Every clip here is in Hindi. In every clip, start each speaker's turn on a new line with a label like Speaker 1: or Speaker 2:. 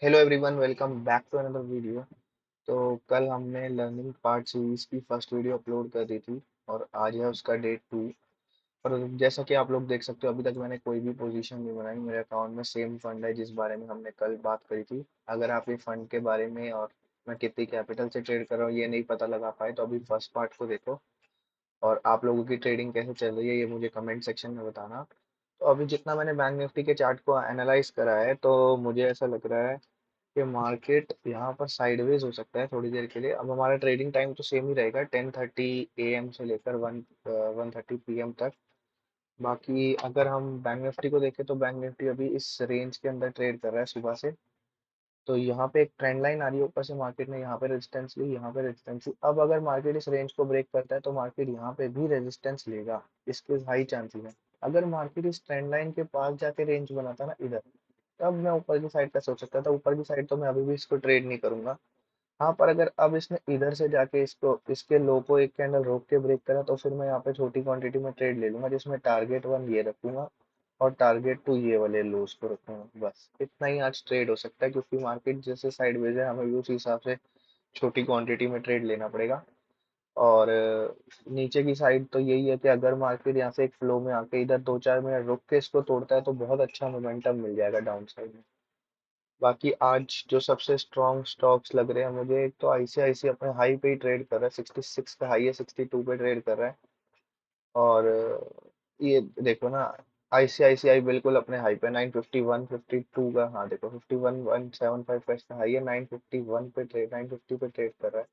Speaker 1: Hello everyone, welcome back to another video. तो कल हमने लर्निंग पार्ट सीरीज की फर्स्ट वीडियो अपलोड कर दी थी और आज है उसका डे 2। और जैसा कि आप लोग देख सकते हो, अभी तक मैंने कोई भी पोजीशन नहीं बनाई। मेरे अकाउंट में सेम फंड है जिस बारे में हमने कल बात करी थी। अगर आप ये फंड के बारे में और मैं कितनी कैपिटल से ट्रेड कर रहा हूँ ये नहीं पता लगा पाए तो अभी फर्स्ट पार्ट को देखो। और आप लोगों की ट्रेडिंग कैसे चल रही है ये मुझे कमेंट सेक्शन में बताना। तो अभी जितना मैंने बैंक निफ्टी के चार्ट को एनालाइज करा है तो मुझे ऐसा लग रहा है कि मार्केट यहाँ पर साइडवेज हो सकता है थोड़ी देर के लिए। अब हमारा ट्रेडिंग टाइम तो सेम ही रहेगा, 10:30 AM से लेकर 1:30 PM तक। बाकी अगर हम बैंक निफ्टी को देखें तो बैंक निफ्टी अभी इस रेंज के अंदर ट्रेड कर रहा है सुबह से। तो यहाँ पे एक ट्रेंड लाइन आ रही है, ऊपर से मार्केट ने यहाँ पे रेजिस्टेंस ली, यहाँ पे रेजिस्टेंस ली। अब अगर मार्केट इस रेंज को ब्रेक करता है तो मार्केट यहाँ पे भी रेजिस्टेंस लेगा, इसके हाई चांसेस है। अगर मार्केट इस ट्रेंड लाइन के पास जाके रेंज बनाता ना इधर, तब मैं ऊपर की साइड का सोच सकता था। ऊपर की साइड तो मैं अभी भी इसको ट्रेड नहीं करूंगा। हाँ, पर अगर अब इसने इधर से जाके इसको इसके लो को एक कैंडल रोक के ब्रेक करा तो फिर मैं यहाँ पे छोटी क्वांटिटी में ट्रेड ले लूंगा, जिसमें टारगेट 1 ये रखूंगा और टारगेट 2 ये वाले लोस को रखूंगा। बस इतना ही आज ट्रेड हो सकता है, क्योंकि मार्केट जैसे साइडवेज है हमें भी उसी हिसाब से छोटी क्वांटिटी में ट्रेड लेना पड़ेगा। और नीचे की साइड तो यही है कि अगर मार्केट यहाँ से एक फ्लो में आके इधर 2-4 मिनट रुक के इसको तोड़ता है तो बहुत अच्छा मोमेंटम मिल जाएगा डाउन साइड में। बाकी आज जो सबसे स्ट्रॉन्ग स्टॉक्स लग रहे हैं मुझे, एक तो आईसीआईसी अपने हाई पे ही ट्रेड कर रहा है, 66 का हाई है, 62 पे ट्रेड कर रहा है। और ये देखो ना, आईसीआईसीआई बिल्कुल अपने हाई पे 951 52 का, हाँ देखो 51175 का इसका हाई है, 951 पे ट्रेड 950 पे ट्रेड कर रहा है।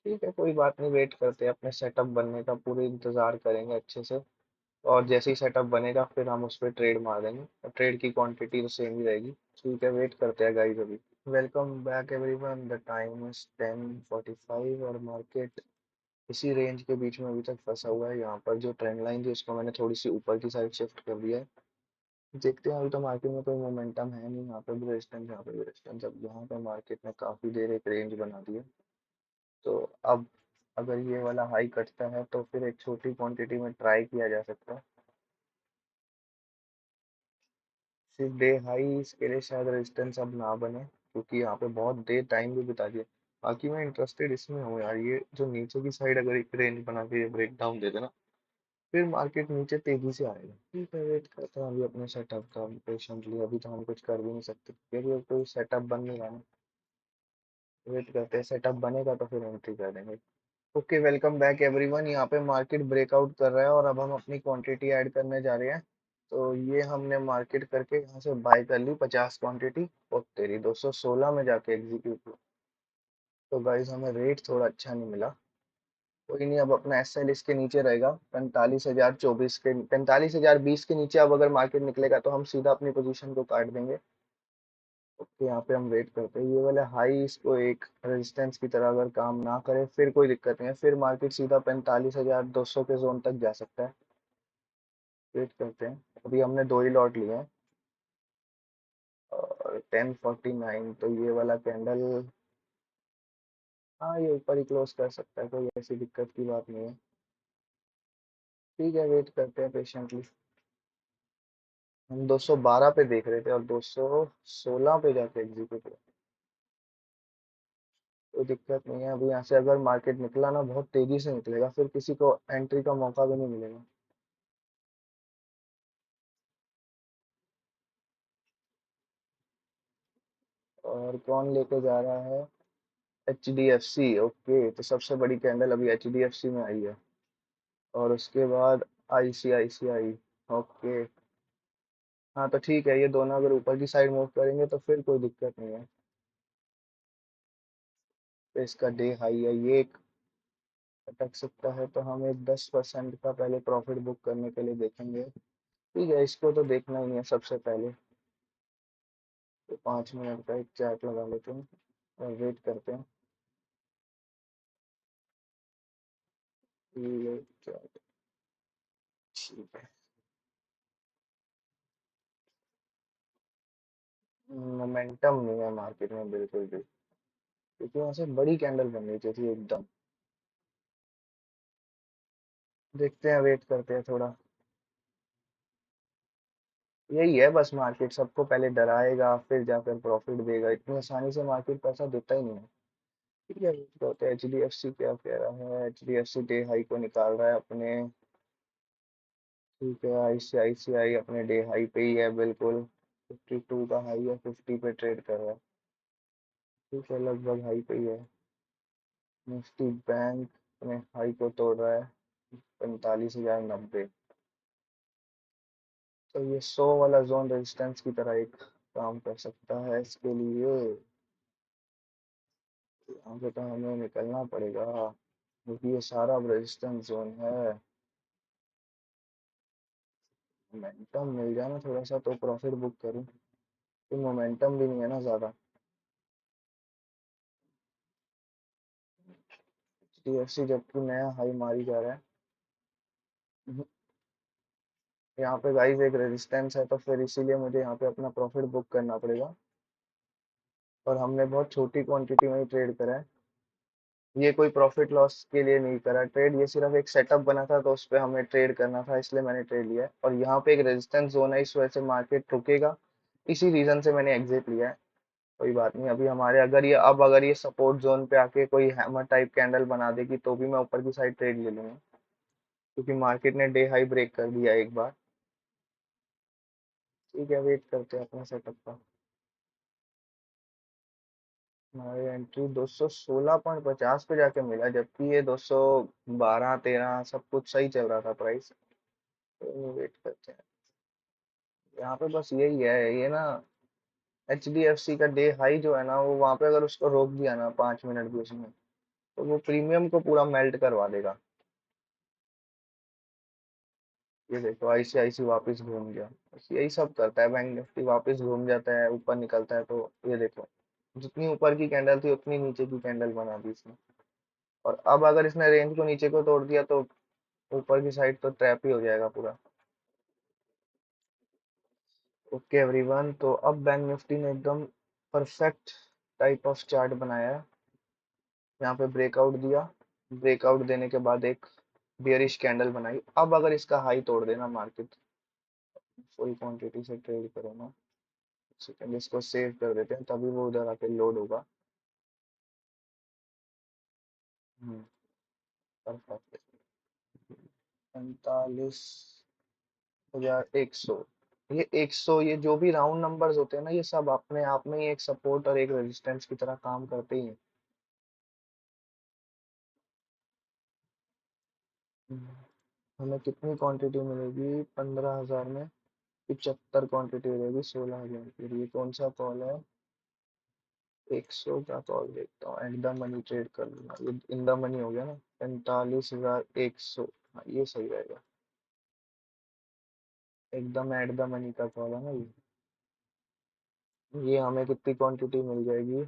Speaker 1: ठीक है, कोई बात नहीं, वेट करते हैं अपने सेटअप बनने का, पूरे इंतजार करेंगे अच्छे से। और जैसे ही सेटअप बनेगा फिर हम उस पर ट्रेड मार देंगे, और ट्रेड की क्वांटिटी तो सेम ही रहेगी। ठीक है, वेट करते हैं गाइस अभी। Welcome back everyone, the time is 10:45 और मार्केट इसी रेंज के बीच में अभी तक फंसा हुआ है। यहाँ पर जो ट्रेंड लाइन थी उसको मैंने थोड़ी सी ऊपर की साइड शिफ्ट कर दिया है। देखते हैं, अभी तो मार्केट में कोई मोमेंटम है नहीं, यहाँ पे भी रेजिस्टेंस, यहाँ पे भी रेजिस्टेंस। अब यहाँ पे मार्केट ने काफी देर एक रेंज बना दी है। तो अब अगर ये वाला हाई कटता है तो फिर एक छोटी क्वांटिटी में ट्राई किया जा सकता है। सिर्फ डे हाई इसके लिए शायद रेजिस्टेंस अब ना बने, क्योंकि यहाँ पे बहुत देर टाइम भी बिता दिया। बाकी मैं इंटरेस्टेड इसमें हूँ यार, ये जो नीचे की साइड अगर एक रेंज बना के ब्रेक डाउन दे देना फिर मार्केट नीचे तेजी से आएगा। ठीक है, वेट करते हैं अभी अपने सेटअप का पेशेंटली। अभी तो हम कुछ कर भी नहीं सकते क्योंकि अब कोई सेटअप बन नहीं रहा ना। वेट करते हैं, सेटअप बनेगा तो फिर एंट्री कर देंगे। Okay, welcome back everyone. यहाँ पे मार्केट ब्रेकआउट कर रहा है और अब हम अपनी क्वांटिटी ऐड करने जा रहे हैं। तो ये हमने मार्केट करके यहाँ से बाय कर ली 50 क्वांटिटी, और तेरी 216 में जाके एग्जीक्यूट हुआ। तो गाइस हमें रेट थोड़ा अच्छा नहीं मिला। कोई नहीं, अब अपना एस एल इसके नीचे रहेगा 45,024 के, 45,020 के नीचे। अब अगर मार्केट निकलेगा तो हम सीधा अपनी पोजीशन को काट देंगे। ओके, यहाँ पे हम वेट करते हैं ये वाले हाई इसको एक रेजिस्टेंस की तरह अगर काम ना करे फिर कोई दिक्कत नहीं है, फिर मार्केट सीधा 45,200 के जोन तक जा सकता है। वेट करते हैं, अभी हमने दो ही लॉट लिए हैं। और 10:49 तो ये वाला कैंडल, हाँ ये ऊपर ही क्लोज कर सकता है, कोई ऐसी दिक्कत की बात नहीं है। ठीक है, वेट करते हैं पेशेंटली। हम 212 पे देख रहे थे और 216 पे जाके एग्जीक्यूट हुआ। कोई दिक्कत नहीं है, अभी यहाँ से अगर मार्केट निकला ना बहुत तेजी से निकलेगा, फिर किसी को एंट्री का मौका भी नहीं मिलेगा। और कौन लेके जा रहा है? H D F C. Okay, तो सबसे बड़ी कैंडल अभी एच डी एफ सी में आई है, और उसके बाद आई सी आई सी आई। ओके, हाँ तो ठीक है, ये दोनों अगर ऊपर की साइड मूव करेंगे तो फिर कोई दिक्कत नहीं है। तो इसका डे हाई है, ये एक अटक सकता है, तो हम एक 10% का पहले प्रॉफिट बुक करने के लिए देखेंगे। ठीक है, इसको तो देखना ही है सबसे पहले। तो 5 मिनट का एक चार्ट लगा लेते हैं और वेट करते हैं। ये चार्ट ठीक है। मोमेंटम नहीं है मार्केट में बिल्कुल भी, क्योंकि वहां से बड़ी कैंडल बननी चाहिए थी एकदम। देखते हैं, वेट करते हैं थोड़ा। यही है बस, मार्केट सबको पहले डराएगा फिर जाकर प्रॉफिट देगा, इतनी आसानी से मार्केट पैसा देता ही नहीं है। ठीक है, तो एच डी एफ सी क्या कह रहा है, H D F C day high को निकाल रहा है अपने। ठीक है, आईसीआईसीआई अपने डे हाई पे ही है बिल्कुल, 52 का हाई है, 50 पे ट्रेड कर रहा है। ठीक है, लगभग हाई पे ही है। निफ्टी बैंक अपने हाई को तोड़ रहा है, 45,090। तो ये 100 वाला जोन रेजिस्टेंस की तरह एक काम कर सकता है इसके लिए। यहाँ पे तो हमें निकलना पड़ेगा क्योंकि ये सारा रेजिस्टेंस जोन है। मोमेंटम मिल जाए ना थोड़ा सा तो प्रॉफिट बुक करूँ, तो मोमेंटम भी नहीं है ना ज़्यादा। एचडीएफसी जबकि नया हाई मारी जा रहा है। यहाँ पे गाइस एक रेजिस्टेंस है, तो फिर इसीलिए मुझे यहाँ पे अपना प्रॉफिट बुक करना पड़ेगा। और हमने बहुत छोटी क्वांटिटी में ही ट्रेड करा है, ये कोई प्रॉफिट लॉस के लिए नहीं करा ट्रेड, ये सिर्फ एक सेटअप बना था तो उस पर हमें ट्रेड करना था, इसलिए मैंने ट्रेड लिया है। और यहाँ पे एक रेजिस्टेंस जोन है, इस वजह से मार्केट रुकेगा, इसी रीजन से मैंने एग्जिट लिया है। कोई बात नहीं, अभी हमारे अगर ये सपोर्ट जोन पे आके कोई हैमर टाइप कैंडल बना देगी तो भी मैं ऊपर की साइड ट्रेड ले लूंगा, क्योंकि मार्केट ने डे हाई ब्रेक कर दिया एक बार। ठीक है, वेट करते हैं अपना सेटअप का। हमारी एंट्री 216.50 पे जाके मिला, जबकि ये 212 13 सब कुछ सही चल रहा था प्राइस। तो वेट करते हैं, यहाँ पे बस यही है ये ना, एच डी एफ सी का डे हाई जो है ना, वो वहां पे अगर उसको रोक दिया ना 5 मिनट भी उसमें, तो वो प्रीमियम को पूरा मेल्ट करवा देगा। ये देखो आईसीआईसी वापस घूम गया, बस यही सब करता है बैंक निफ्टी, वापस घूम जाता है ऊपर निकलता है। तो ये देखो, जितनी ऊपर की कैंडल थी उतनी नीचे की कैंडल बना दी इसने। और अब अगर इसने रेंज को नीचे को तोड़ दिया तो ऊपर की साइड तो ट्रैप ही हो जाएगा पूरा। ओके एवरीवन, तो अब बैंक निफ्टी ने एकदम परफेक्ट टाइप ऑफ चार्ट बनाया है। यहाँ पे ब्रेकआउट दिया, ब्रेकआउट देने के बाद एक बियरिश कैंडल बनाई। अब अगर इसका हाई तोड़ देना मार्केट, फुल क्वांटिटी से ट्रेड करो ना, सेकंड इसको सेव कर देते हैं, तभी वो उधर आके लोड होगा। परफेक्ट, 45,100। ये 100, ये जो भी राउंड नंबर्स होते हैं ना, ये सब अपने आप में ही एक सपोर्ट और एक रेजिस्टेंस की तरह काम करते ही हैं। हम्म, हमें कितनी क्वांटिटी मिलेगी 15,000 में? 75 क्वांटिटी रहेगी 16,000 की। ये कौन सा कॉल है? 100 का कॉल देखता हूँ, एंड द मनी ट्रेड कर लूंगा, ये इन द मनी हो गया ना, 45,100। हाँ ये सही रहेगा, एकदम एट द मनी का कॉल है ना ये। हमें कितनी क्वांटिटी मिल जाएगी?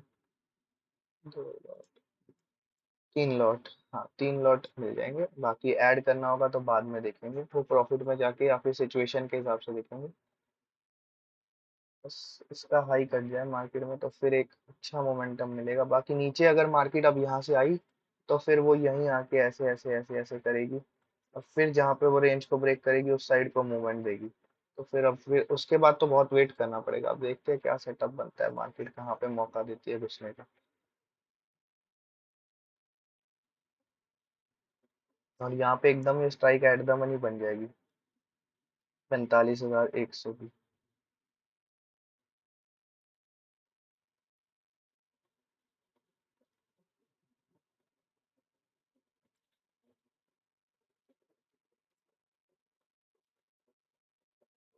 Speaker 1: 2 लॉट, 3 लॉट। हाँ 3 लॉट मिल जाएंगे, बाकी ऐड करना होगा तो बाद में देखेंगे, वो प्रॉफिट में जाके या फिर सिचुएशन के हिसाब से देखेंगे। बस इसका हाई कट जाए मार्केट में तो फिर एक अच्छा मोमेंटम मिलेगा, बाकी नीचे अगर मार्केट अब यहाँ से आई तो फिर वो यहीं आके ऐसे ऐसे ऐसे ऐसे करेगी, और फिर जहाँ पे वो रेंज को ब्रेक करेगी उस साइड को मूवमेंट देगी। तो फिर उसके बाद तो बहुत वेट करना पड़ेगा, अब देखते हैं क्या सेटअप बनता है, मार्केट कहाँ पे मौका देती है घुसने का। और यहाँ पे एकदम ये स्ट्राइक एट द मनी बन जाएगी, 45,100 की।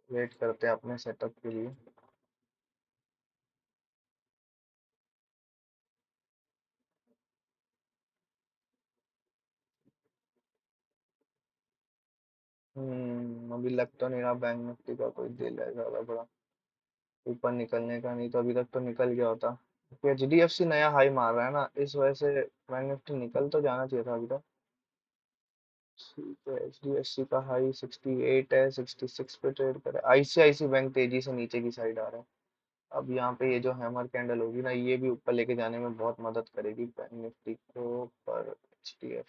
Speaker 1: वेट करते हैं अपने सेटअप के लिए। अभी लग तो नहीं रहा बैंक निफ्टी का कोई दिल है ज्यादा बड़ा ऊपर निकलने का, नहीं तो अभी तक तो निकल गया होता। एच डी एफ सी नया हाई मार रहा है ना, इस वजह से बैंक निफ्टी निकल तो जाना चाहिए था अभी तक। ठीक है, एच डी एफ सी का हाई 68 है, 66 पे ट्रेड करे। आईसीआईसी बैंक तेजी से नीचे की साइड आ रहा है। अब यहाँ पे ये जो हैमर कैंडल होगी ना, ये भी ऊपर लेके जाने में बहुत मदद करेगी बैंक निफ्टी को। पर H D F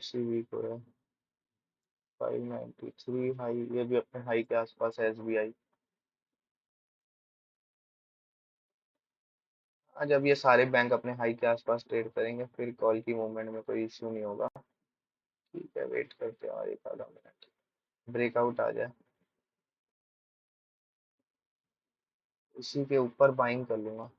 Speaker 1: C weak हो रहा है। 593 हाई, ये भी अपने हाई के आसपास है एसबीआई। हाँ, जब ये सारे बैंक अपने हाई के आसपास ट्रेड करेंगे फिर कॉल की मूवमेंट में कोई इश्यू नहीं होगा। ठीक है, वेट करते हैं और एक आधा मिनट, ब्रेकआउट आ जाए। इसी के ऊपर बाइंग कर लूंगा।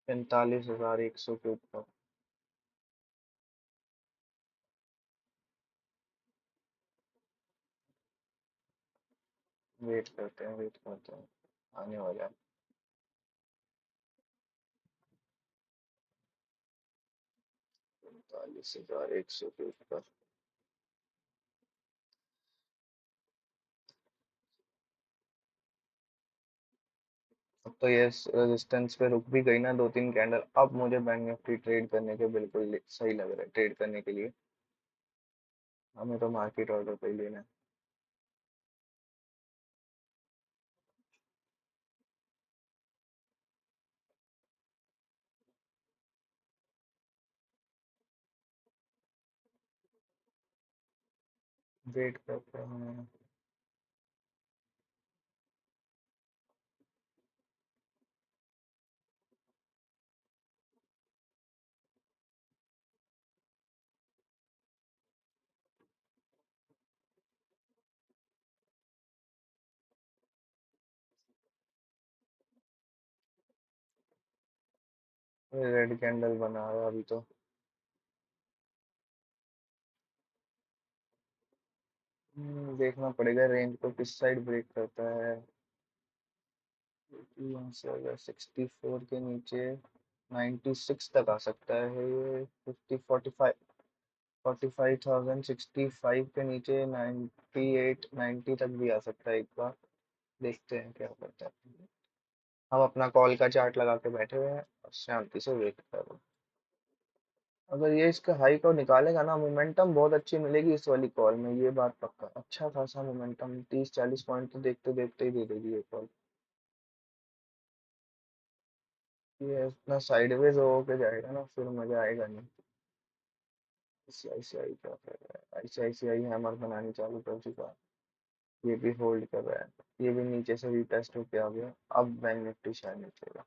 Speaker 1: 45,100 के ऊपर। वेट करते हैं, आने वाला है। 45,100 के ऊपर। अब तो ये रेजिस्टेंस पे रुक भी गई ना 2-3 कैंडल, अब मुझे बैंक निफ्टी ट्रेड करने के बिल्कुल सही लग रहा है ट्रेड करने के लिए। हमें तो मार्केट ऑर्डर पे ही लेना है। वेट करते हैं। रेड कैंडल बना रहा है अभी तो। देखना पड़ेगा रेंज को किस साइड ब्रेक करता है। यहाँ से अगर 64 के नीचे 96 तक आ सकता है ये। 45,065 के नीचे 98-90 तक भी आ सकता है एक बार। देखते हैं क्या करता है। हम अपना कॉल का चार्ट लगा के बैठे हुए हैं और शांति से वेट कर रहे हैं। अगर ये इसका हाई को निकालेगा ना, मोमेंटम बहुत अच्छी मिलेगी इस वाली कॉल में, ये बात पक्का। अच्छा खासा मोमेंटम 30-40 पॉइंट तो देखते देखते ही दे देगी ये कॉल। ये इतना साइडवेज होके जाएगा ना फिर मजा आएगा नहीं। आईसीआईसीआई क्या कर रहा है, आईसीआईसीआई हैमर बनानी चालू कर चुका है। ये भी होल्ड कर रहा है, ये भी नीचे से रिटेस्ट होके आ गया। अब बैंक निफ्टी शायद निकलेगा।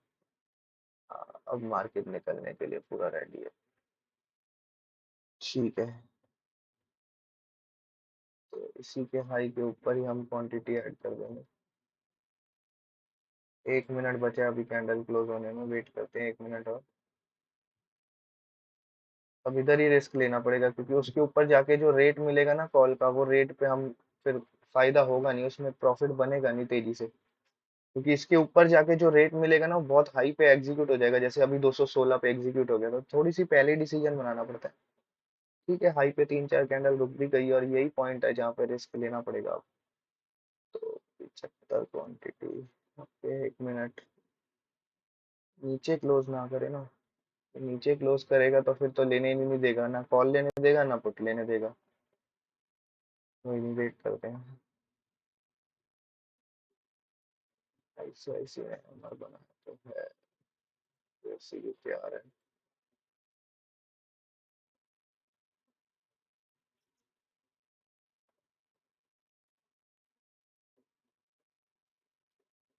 Speaker 1: अब मार्केट निकलने के लिए पूरा रेडी है। ठीक है, तो इसी के हाई के ऊपर ही हम क्वांटिटी ऐड कर देंगे। 1 मिनट बचा अभी कैंडल क्लोज होने में, वेट करते हैं 1 मिनट और। अब इधर ही रिस्क लेना पड़ेगा क्योंकि उसके ऊपर जाके जो रेट मिलेगा ना कॉल का, वो रेट पे हम फिर फायदा होगा नहीं, उसमें प्रॉफिट बनेगा नहीं तेजी से। क्योंकि इसके ऊपर जाके जो रेट मिलेगा ना वो बहुत हाई पे एग्जीक्यूट हो जाएगा, जैसे अभी 216 पे एग्जीक्यूट हो गया, तो थोड़ी सी पहले डिसीजन बनाना पड़ता है। ठीक है, हाई पे 3-4 कैंडल रुक भी गई और यही पॉइंट है जहाँ पे रिस्क लेना पड़ेगा अब। तो 75 क्वांटिटी। Okay, 1 minute. नीचे क्लोज ना करे ना। नीचे क्लोज करेगा तो फिर तो लेने ही नहीं देगा, ना कॉल लेने देगा ना पुट लेने देगा। वही नहीं, वेट करते हैं। ऐसे ऐसे हमारा बना है तो है, वैसे ही तैयार है।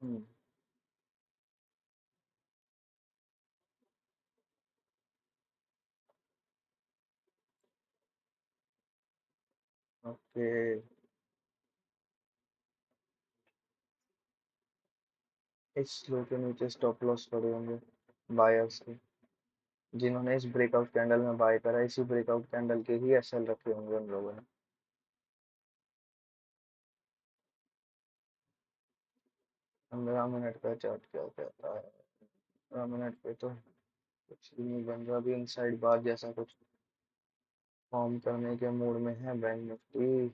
Speaker 1: हम्म। ओके। इस लो के नीचे स्टॉप लॉस पड़े होंगे बायर्स के, जिन्होंने इस ब्रेकआउट कैंडल में बाय करा, इसी ब्रेकआउट कैंडल के ही एसएल रखे होंगे उन लोगों ने। 15 मिनट का चार्ट क्या कहता है? 15 मिनट पे तो कुछ भी नहीं बन रहा अभी, इनसाइड बार जैसा कुछ फॉर्म करने के मूड में है बैंक निफ्टी।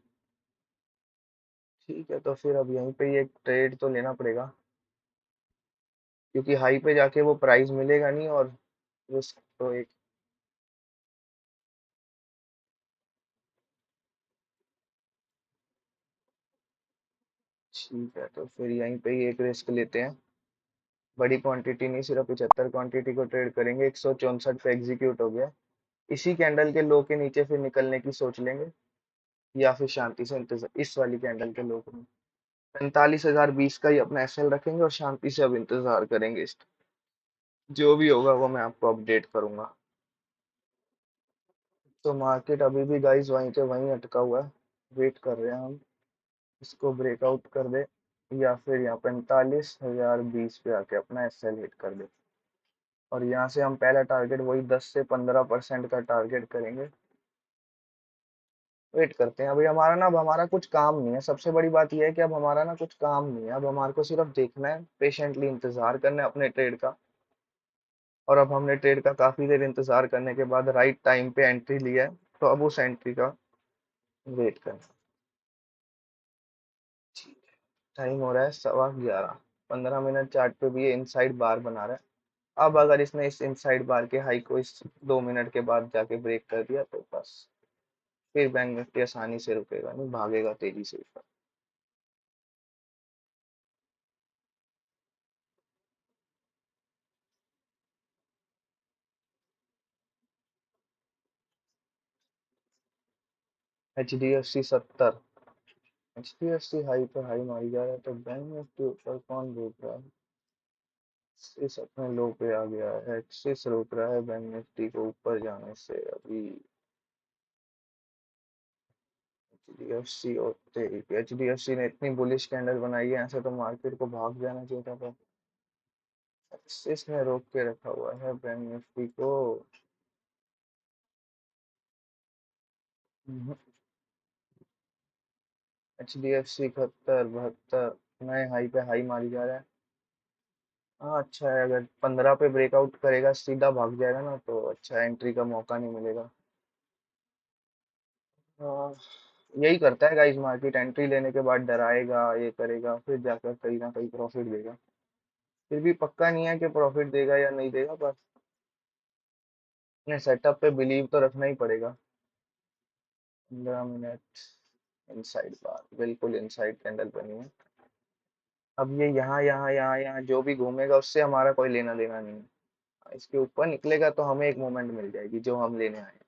Speaker 1: ठीक है, तो फिर अब यहीं पे ये ट्रेड तो लेना पड़ेगा क्योंकि हाई पे जाके वो प्राइस मिलेगा नहीं और रिस्क तो एक। ठीक है, तो फिर यहीं पे ही एक रिस्क लेते हैं। बड़ी क्वांटिटी नहीं, सिर्फ 75 क्वांटिटी को ट्रेड करेंगे। 164 पे एग्जीक्यूट हो गया। इसी कैंडल के लो के नीचे फिर निकलने की सोच लेंगे, या फिर शांति से इंतजार इस वाली कैंडल के लो में 45,020 का ही अपना एसएल रखेंगे और शांति से अब इंतजार करेंगे। जो भी होगा वो मैं आपको अपडेट करूंगा। तो मार्केट अभी भी गाइस वहीं के वहीं अटका हुआ है। वेट कर रहे हैं हम, इसको ब्रेकआउट कर दे या फिर यहाँ 45,020 पे आके अपना एसएल हिट कर दे। और यहाँ से हम पहला टारगेट वही 10 से 15% का टारगेट करेंगे। वेट करते हैं। अभी हमारा ना, अब हमारा कुछ काम नहीं है। सबसे बड़ी बात यह है कि अब हमारा ना कुछ काम नहीं है। अब हमारे को सिर्फ देखना है, पेशेंटली इंतजार करना है अपने ट्रेड का। और अब हमने ट्रेड का काफी देर इंतजार करने के बाद राइट टाइम पे एंट्री लिया है, तो अब उस एंट्री का वेट करना। टाइम हो रहा है 11:15। 15 मिनट चार्ट पे भी ये इनसाइड बार बना रहा है। अब अगर इसने इस इनसाइड बार के हाई को इस 2 मिनट के बाद जाके ब्रेक कर दिया तो बस फिर बैंक निफ्टी आसानी से रुकेगा नहीं, भागेगा तेजी से ऊपर। HDFC 70। HDFC हाई पे हाई मारी जा रहा है, तो बैंक निफ्टी ऊपर कौन रोक रहा है? एक्सिस अपने लो पे आ गया है। एक्सिस रोक रहा है बैंक निफ्टी को ऊपर जाने से अभी। HDFC और HDFC ने इतनी बुलिश कैंडल बनाई है, ऐसे तो मार्केट को भाग जाना चाहिए था, पर एक्सिस ने रोक के रखा हुआ है बैंक निफ्टी को। HDFC 71 72 नए हाई पे हाई मारी जा रहा है। हाँ अच्छा है, अगर 15 पे ब्रेकआउट करेगा सीधा भाग जाएगा ना, तो अच्छा एंट्री का मौका नहीं मिलेगा। हाँ, यही करता है गाइस मार्केट, एंट्री लेने के बाद डराएगा, ये करेगा, फिर जाकर कहीं ना कहीं प्रॉफिट देगा। फिर भी पक्का नहीं है कि प्रॉफिट देगा या नहीं देगा, पर अपने सेटअप पे बिलीव तो रखना ही पड़ेगा। 15 मिनट इनसाइड बार, बिल्कुल इनसाइड कैंडल बनी है। अब ये यहाँ यहाँ यहाँ यहाँ जो भी घूमेगा उससे हमारा कोई लेना देना नहीं है। इसके ऊपर निकलेगा तो हमें एक मोमेंट मिल जाएगी जो हम लेने आए।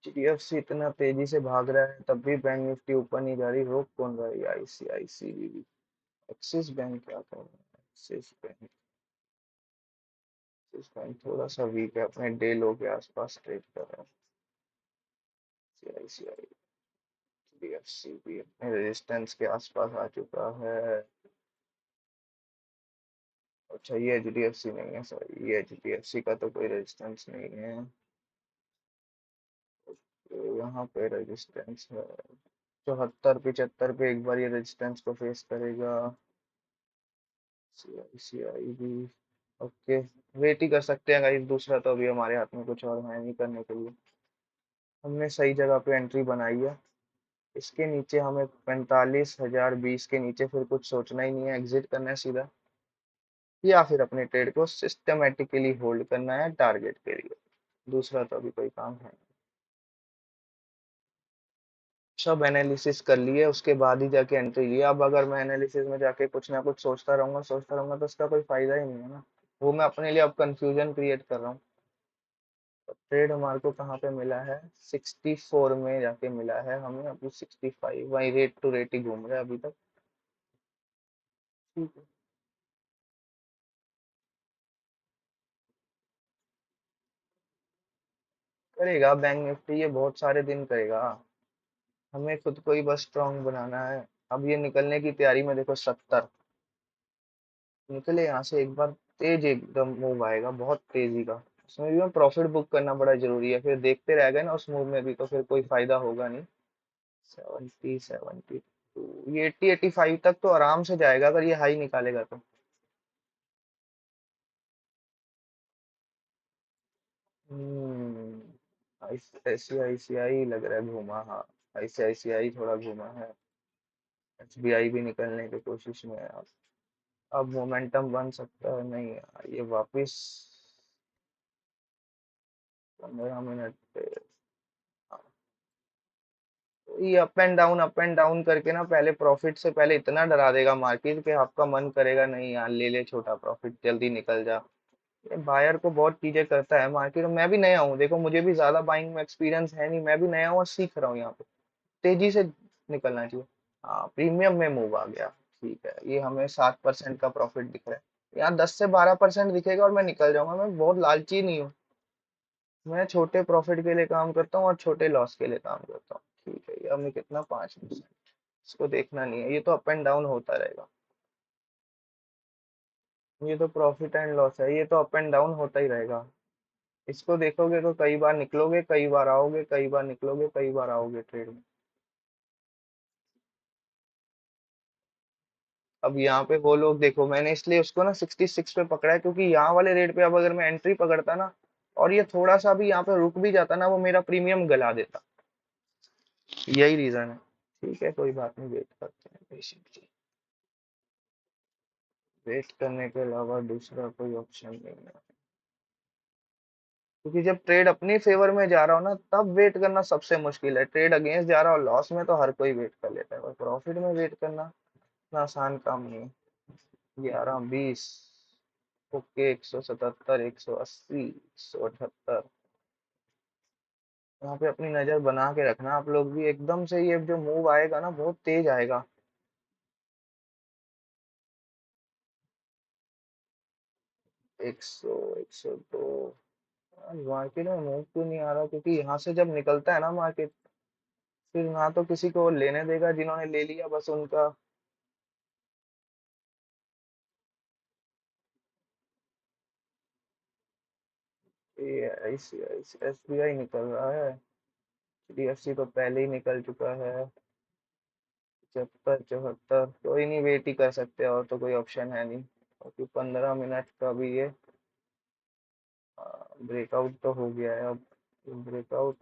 Speaker 1: HDFC इतना तेजी से भाग रहा है तब भी बैंक निफ्टी ऊपर नहीं जा रही, रोक कौन रहा है? ICICI, एक्सिस बैंक क्या कर रहा है? एक्सिस बैंक थोड़ा सा वीक है, अपने डे लो के आसपास ट्रेड कर रहा है। ICICI, HDFC भी अपने रेजिस्टेंस के आसपास आ चुका है। अच्छा ये HDFC नहीं है, सॉरी, ये HDFC का तो कोई रेजिस्टेंस नहीं है। तो यहाँ पे रेजिस्टेंस है 74 75 पे, एक बार ये रेजिस्टेंस को फेस करेगा। CICI भी ओके। वेट ही कर सकते हैं गाइस, दूसरा तो अभी हमारे हाथ में कुछ और है नहीं करने के लिए। हमने सही जगह पे एंट्री बनाई है। इसके नीचे हमें 45,020 के नीचे फिर कुछ सोचना ही नहीं है, एग्जिट करना है सीधा, या फिर अपने ट्रेड को सिस्टमेटिकली होल्ड करना है टारगेट के लिए। दूसरा तो अभी कोई काम है नहीं। सब एनालिसिस कर लिए उसके बाद ही जाके एंट्री लिया। अब अगर मैं एनालिसिस में जाके कुछ ना कुछ सोचता रहूंगा तो उसका कोई फायदा ही नहीं है ना। वो मैं अपने लिए अब कंफ्यूजन क्रिएट कर रहा हूँ। ट्रेड हमारे को कहाँ पे मिला है? 64 में जाके मिला है हमें, अभी 65 वही रेट टू रेट ही घूम रहा है अभी तक। ठीक है। करेगा बैंक निफ्टी ये, बहुत सारे दिन करेगा। हमें खुद को ही बस स्ट्रांग बनाना है। अब ये निकलने की तैयारी में देखो, 70 निकले यहाँ से एक बार, तेज एकदम मूव आएगा, बहुत तेजी का। उसमें भी हम प्रॉफिट बुक करना बड़ा जरूरी है, फिर देखते रह गए ना उस मूव में भी तो फिर कोई फायदा होगा नहीं। 70 72, ये 80 85 तक तो आराम से जाएगा अगर ये हाई निकालेगा तो। ICICI लग रहा है घूमा, हाँ। ICICI थोड़ा घूमा है। SBI भी निकलने की कोशिश में है। अब मोमेंटम बन सकता है, नहीं यार, ये वापस 15 मिनट पे। हाँ, ये अप एंड डाउन करके ना पहले प्रॉफिट से पहले इतना डरा देगा मार्केट कि आपका मन करेगा नहीं यार ले ले छोटा प्रॉफिट जल्दी निकल जा। ये बायर को बहुत चीजें करता है मार्केट में। मैं भी नया हूँ, देखो मुझे भी ज्यादा बाइंग में एक्सपीरियंस है नहीं, मैं भी नया हूँ और सीख रहा हूँ यहाँ पे। तेजी से निकलना चाहिए। हाँ प्रीमियम में मूव आ गया। ठीक है, ये हमें 7% का प्रॉफिट दिख रहा है, यहाँ 10 से 12% दिखेगा और मैं निकल जाऊंगा। मैं बहुत लालची नहीं हूँ, मैं छोटे प्रॉफिट के लिए काम करता हूँ और छोटे लॉस के लिए काम करता हूँ। ठीक है, ये हमें कितना 5%, इसको देखना नहीं है, ये तो अप एंड डाउन होता रहेगा। ये तो प्रॉफिट एंड लॉस है, ये तो अप एंड डाउन होता ही रहेगा। इसको देखोगे तो कई बार निकलोगे, कई बार आओगे, कई बार निकलोगे, कई बार आओगे ट्रेड में। अब यहाँ पे वो लोग देखो, मैंने इसलिए उसको ना 66 पे पकड़ा है क्योंकि यहाँ वाले रेट पे अब अगर मैं एंट्री पकड़ता ना और ये थोड़ा सा भी यहाँ पे रुक भी जाता ना, वो मेरा प्रीमियम गला देता। यही रीजन है। ठीक है, कोई बात नहीं, वेट करते हैं पेशेंटली। वेट करने के अलावा दूसरा कोई ऑप्शन नहीं है, क्योंकि जब ट्रेड अपनी फेवर में जा रहा हो ना तब वेट करना सबसे मुश्किल है। ट्रेड अगेंस्ट जा रहा हो लॉस में तो हर कोई वेट कर लेता है, पर प्रॉफिट में वेट करना इतना आसान काम नहीं है। 11 20, ओके, 177, 180, 178। यहाँ पे अपनी नजर बना के रखना आप लोग भी, एकदम से ये जो मूव आएगा ना बहुत तेज आएगा। 100, 102। मार्केट में मूव क्यों नहीं आ रहा? क्योंकि यहाँ से जब निकलता है ना मार्केट, फिर ना तो किसी को लेने देगा, जिन्होंने ले लिया बस उनका। ये SBI निकल रहा है, HDFC तो पहले ही निकल चुका है। 75 74, कोई नहीं, वेट ही कर सकते हैं, और तो कोई ऑप्शन है नहीं क्योंकि 15 मिनट का भी ये ब्रेकआउट तो हो गया है अब। ब्रेकआउट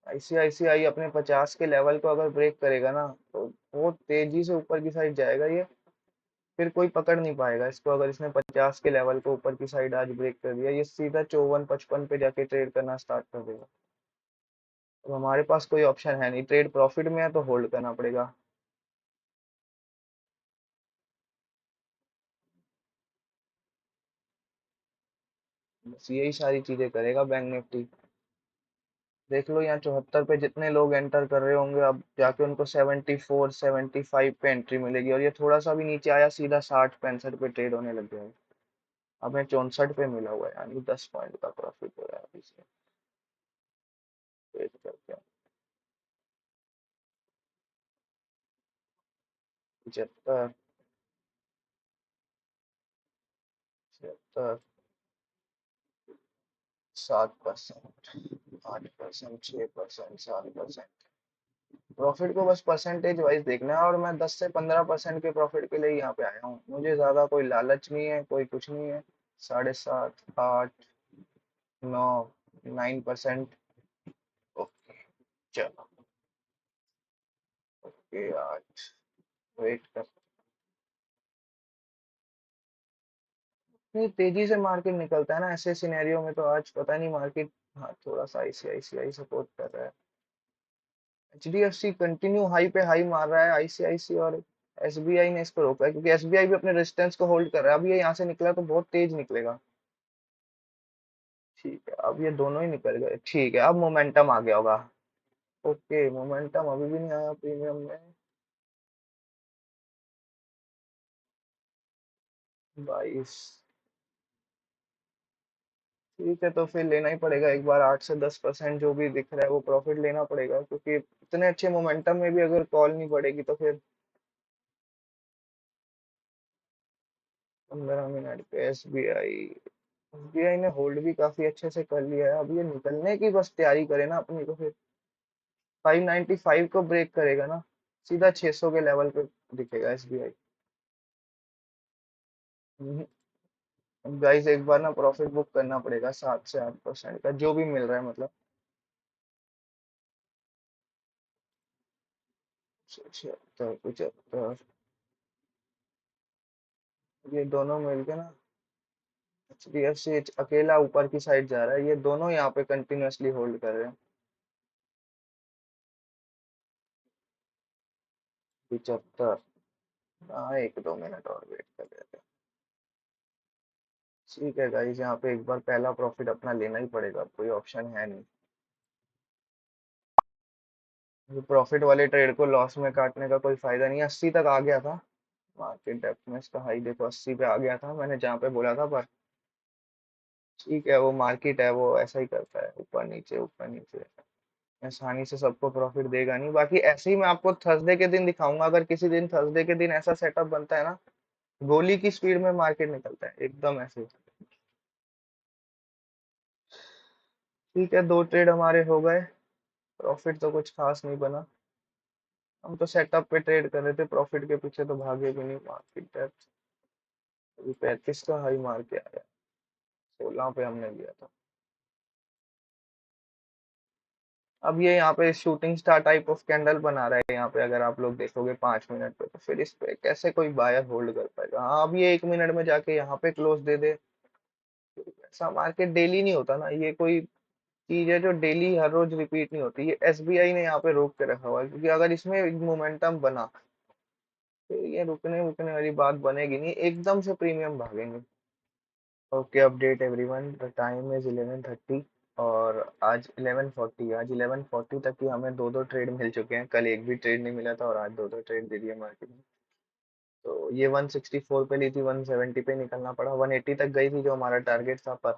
Speaker 1: ICICI अपने 50 के लेवल को अगर ब्रेक करेगा ना तो बहुत तेजी से ऊपर की साइड जाएगा ये। फिर कोई पकड़ नहीं पाएगा इसको, अगर इसने 50 के लेवल को ऊपर की साइड आज ब्रेक कर दिया, ये सीधा 54 55 पे जाके ट्रेड करना स्टार्ट कर देगा। तो हमारे पास कोई ऑप्शन है नहीं, ट्रेड प्रॉफिट में है तो होल्ड करना पड़ेगा। बस यही सारी चीजें करेगा बैंक निफ्टी। देख लो यहाँ 74 पे जितने लोग एंटर कर रहे होंगे, अब जाके उनको 74 75 पे एंट्री मिलेगी, और ये थोड़ा सा भी नीचे आया सीधा 60 65 पे ट्रेड होने लग जाएगा। हमें 64 पे मिला हुआ है, यानी 10 पॉइंट का प्रॉफिट हो रहा है अभी से। वेट करते हैं। 75, 76, 7%, 8%, 6%, 7%। प्रॉफिट को बस परसेंटेज वाइज देखना है, और मैं 10 से 15% के प्रॉफिट के लिए यहाँ पे आया हूँ। मुझे ज्यादा कोई लालच नहीं है, कोई कुछ नहीं है। 7.5, 8, 9, 9%। ओके, चलो। ओके, 8। वेट कर। नहीं, तेजी से मार्केट निकलता है ना ऐसे सिनेरियो में, तो आज पता नहीं मार्केट। हाँ, थोड़ा सा ICICI सपोर्ट कर रहा है। HDFC कंटिन्यू हाई पे हाई मार रहा है, ICICI और SBI ने इसको रोका है, क्योंकि SBI भी अपने रेजिस्टेंस को होल्ड कर रहा है। अब ये यहाँ से निकला तो बहुत तेज निकलेगा। ठीक है, अब ये दोनों ही निकल गए। ठीक है, अब मोमेंटम आ गया होगा। ओके, मोमेंटम अभी भी नहीं आया प्रीमियम में। 22। ठीक है, तो फिर लेना ही पड़ेगा एक बार। 8 से 10% जो भी दिख रहा है वो प्रॉफिट लेना पड़ेगा, क्योंकि इतने अच्छे मोमेंटम में भी अगर कॉल नहीं पड़ेगी तो फिर। 15 मिनट पे एस बी आई ने होल्ड भी काफी अच्छे से कर लिया है, अब ये निकलने की बस तैयारी करे ना अपनी, तो फिर 595 को ब्रेक करेगा ना, सीधा 600 के लेवल पे दिखेगा SBI। गाइस एक बार ना प्रॉफिट बुक करना पड़ेगा 7 से 8% का, जो भी मिल रहा है मतलब। 76, 75। ये दोनों मिलके ना, HDFC अकेला ऊपर की साइड जा रहा है, ये दोनों यहाँ पे कंटिन्यूअसली होल्ड कर रहे हैं। 75। हाँ, 1-2 मिनट और वेट कर लेते हैं। ठीक है गाइस, यहाँ पे एक बार पहला प्रॉफिट अपना लेना ही पड़ेगा, कोई ऑप्शन है नहीं। प्रॉफिट वाले ट्रेड को लॉस में काटने का कोई फायदा नहीं है। 80 तक आ गया था मार्केट डेप्थ में, इसका हाई देखो 80 पे आ गया था मैंने जहाँ पे बोला था, पर ठीक है, वो मार्केट है, वो ऐसा ही करता है, ऊपर नीचे। आसानी से सबको प्रॉफिट देगा नहीं। बाकी ऐसे ही मैं आपको थर्सडे के दिन दिखाऊंगा, अगर किसी दिन थर्सडे के दिन ऐसा सेटअप बनता है ना, गोली की स्पीड में मार्केट निकलता है एकदम ऐसे। ठीक है, 2 ट्रेड हमारे हो गए, प्रॉफिट तो कुछ खास नहीं बना। हम तो सेटअप पे ट्रेड कर रहे थे, प्रॉफिट के पीछे तो भागे भी नहीं। मार्केट डेप्थ अभी 35 का हाई मार के आया, 16 पे हमने लिया था। अब ये यहाँ पे shooting star type of candle बना रहा है यहाँ पे, अगर आप लोग देखोगे 5 मिनट पे, तो फिर इस पे कैसे कोई बायर होल्ड कर पाएगा। हाँ, अब ये 1 मिनट में जाके यहाँ पे क्लोज दे दे, ऐसा मार्केट डेली नहीं होता ना, ये कोई चीज है जो डेली हर रोज रिपीट नहीं होती। ये SBI ने यहाँ पे रोक के रखा हुआ है, क्योंकि अगर इसमें मोमेंटम बना, फिर ये रुकने रुकने वाली बात बनेगी नहीं, एकदम से प्रीमियम भागेंगे। Okay, update everyone, the time is 11:30 और आज 11:40, आज 11:40 तक ही हमें दो दो ट्रेड मिल चुके हैं। कल एक भी ट्रेड नहीं मिला था और आज दो दो ट्रेड दे दिए मार्केट में। तो ये 164 पे ली थी, 170 पे निकलना पड़ा, 180 तक गई थी जो हमारा टारगेट था, पर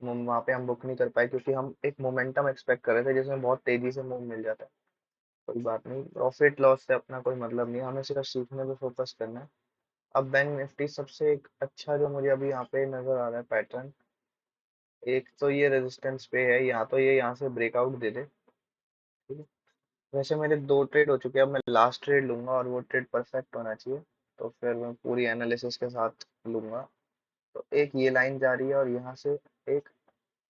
Speaker 1: वहां पे हम बुक नहीं कर पाए, क्योंकि हम एक मोमेंटम एक्सपेक्ट कर रहे थे जिसमें बहुत तेजी से मूव मिल जाता है। कोई बात नहीं, प्रॉफिट लॉस से अपना कोई मतलब नहीं, हमें सिर्फ सीखने पे फोकस करना है। अब बैंक निफ्टी सबसे एक अच्छा जो मुझे अभी यहाँ पे नजर आ रहा है पैटर्न, एक तो ये रेजिस्टेंस पे है, या तो ये यहाँ से ब्रेकआउट दे दे। ठीक है, वैसे मेरे 2 ट्रेड हो चुके हैं, अब मैं लास्ट ट्रेड लूंगा और वो ट्रेड परफेक्ट होना चाहिए, तो फिर मैं पूरी एनालिसिस के साथ लूंगा। तो एक ये लाइन जा रही है और यहाँ से एक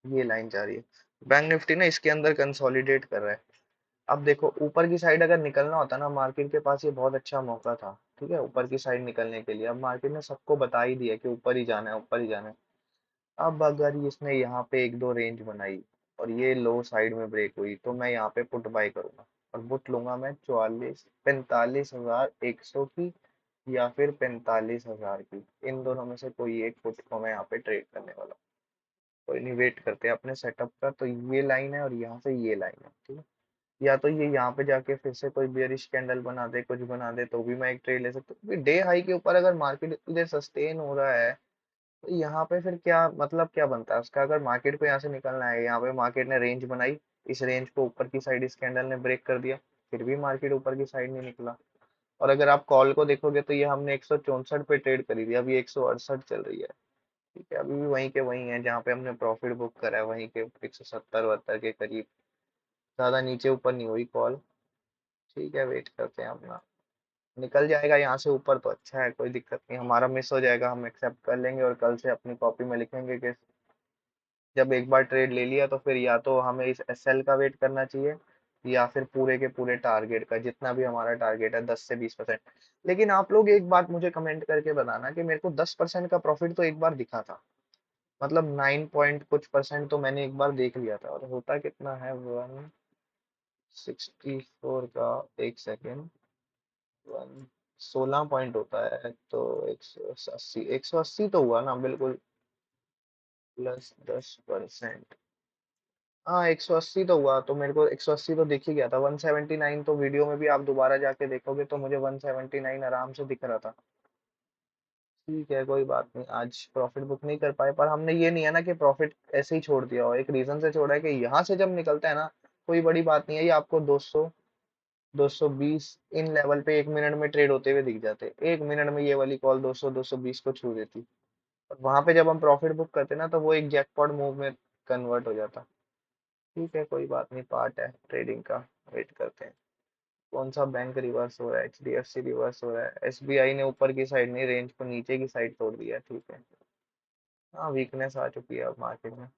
Speaker 1: ये लाइन जा रही है। बैंक निफ्टी ना इसके अंदर कंसोलिडेट कर रहा है। अब देखो, ऊपर की साइड अगर निकलना होता ना, मार्केट के पास ये बहुत अच्छा मौका था, ठीक है, ऊपर की साइड निकलने के लिए। अब मार्केट ने सबको बता ही दिया कि ऊपर ही जाना है, ऊपर ही जाना है। अब अगर इसने यहाँ पे एक दो रेंज बनाई और ये लो साइड में ब्रेक हुई, तो मैं यहाँ पे पुट बाय करूंगा और पुट लूंगा मैं 45,000 की, या फिर 45,000 की। इन दोनों में से कोई एक पुट को मैं यहाँ पे ट्रेड करने वाला हूँ। कोई नहीं, वेट करते हैं अपने सेटअप का। तो ये लाइन है और यहाँ से ये लाइन है, ठीक है। या तो ये यहाँ पे जाके फिर से कोई बेयरिश कैंडल बना दे, कुछ बना दे, तो भी मैं एक ट्रेड ले सकता हूँ। डे हाई के ऊपर अगर मार्केट इधर सस्टेन हो रहा है, तो यहाँ पे फिर क्या मतलब, क्या बनता है उसका। अगर मार्केट को यहाँ से निकलना है, यहाँ पे मार्केट ने रेंज बनाई, इस रेंज को ऊपर की साइड इस कैंडल ने ब्रेक कर दिया, फिर भी मार्केट ऊपर की साइड नहीं निकला। और अगर आप कॉल को देखोगे तो ये हमने 164 पे ट्रेड करी थी, अभी 168 चल रही है। ठीक है, अभी भी वहीं के वहीं है जहाँ पे हमने प्रॉफिट बुक करा है, वहीं के 170-72 के करीब, ज्यादा नीचे ऊपर नहीं हुई कॉल। ठीक है, वेट करते हैं अपना, निकल जाएगा यहाँ से ऊपर तो अच्छा है, कोई दिक्कत नहीं, हमारा मिस हो जाएगा हम एक्सेप्ट कर लेंगे और कल से अपनी कॉपी में लिखेंगे कि जब एक बार ट्रेड ले लिया तो फिर या तो हमें इस SL का वेट करना चाहिए, या फिर पूरे के पूरे टारगेट का, जितना भी हमारा टारगेट है 10 से 20%। लेकिन आप लोग एक बात मुझे कमेंट करके बताना कि मेरे को 10% का प्रॉफिट तो एक बार दिखा था, मतलब 9 पॉइंट कुछ % तो मैंने एक बार देख लिया था, और होता कितना है 164 का, एक सेकेंड, 16 पॉइंट होता है, तो 180, 180 तो हुआ ना बिल्कुल, +10%। हाँ, 180 तो हुआ, तो मेरे को 180 तो दिख ही गया था। 179 तो वीडियो में भी आप दोबारा जाके देखोगे तो मुझे 179 आराम से दिख रहा था। ठीक है, कोई बात नहीं, आज प्रॉफिट बुक नहीं कर पाए, पर हमने ये नहीं है ना कि प्रॉफिट ऐसे ही छोड़ दिया हो, एक रीजन से छोड़ा है कि यहाँ से जब निकलता है ना, कोई बड़ी बात नहीं है, ये आपको 200, 220 इन लेवल पे 1 मिनट में ट्रेड होते हुए दिख जाते। 1 मिनट में ये वाली कॉल 200, 220 को छू देती, और वहां पे जब हम प्रॉफिट बुक करते ना, तो वो एक जैकपॉट मूव में कन्वर्ट हो जाता। ठीक है, कोई बात नहीं, पार्ट है ट्रेडिंग का, वेट करते हैं। कौन सा बैंक रिवर्स हो रहा है, HDFC रिवर्स हो रहा है, SBI ने ऊपर की साइड नहीं, रेंज को नीचे की साइड तोड़ दिया। ठीक है, हाँ, वीकनेस आ चुकी है अब मार्केट में,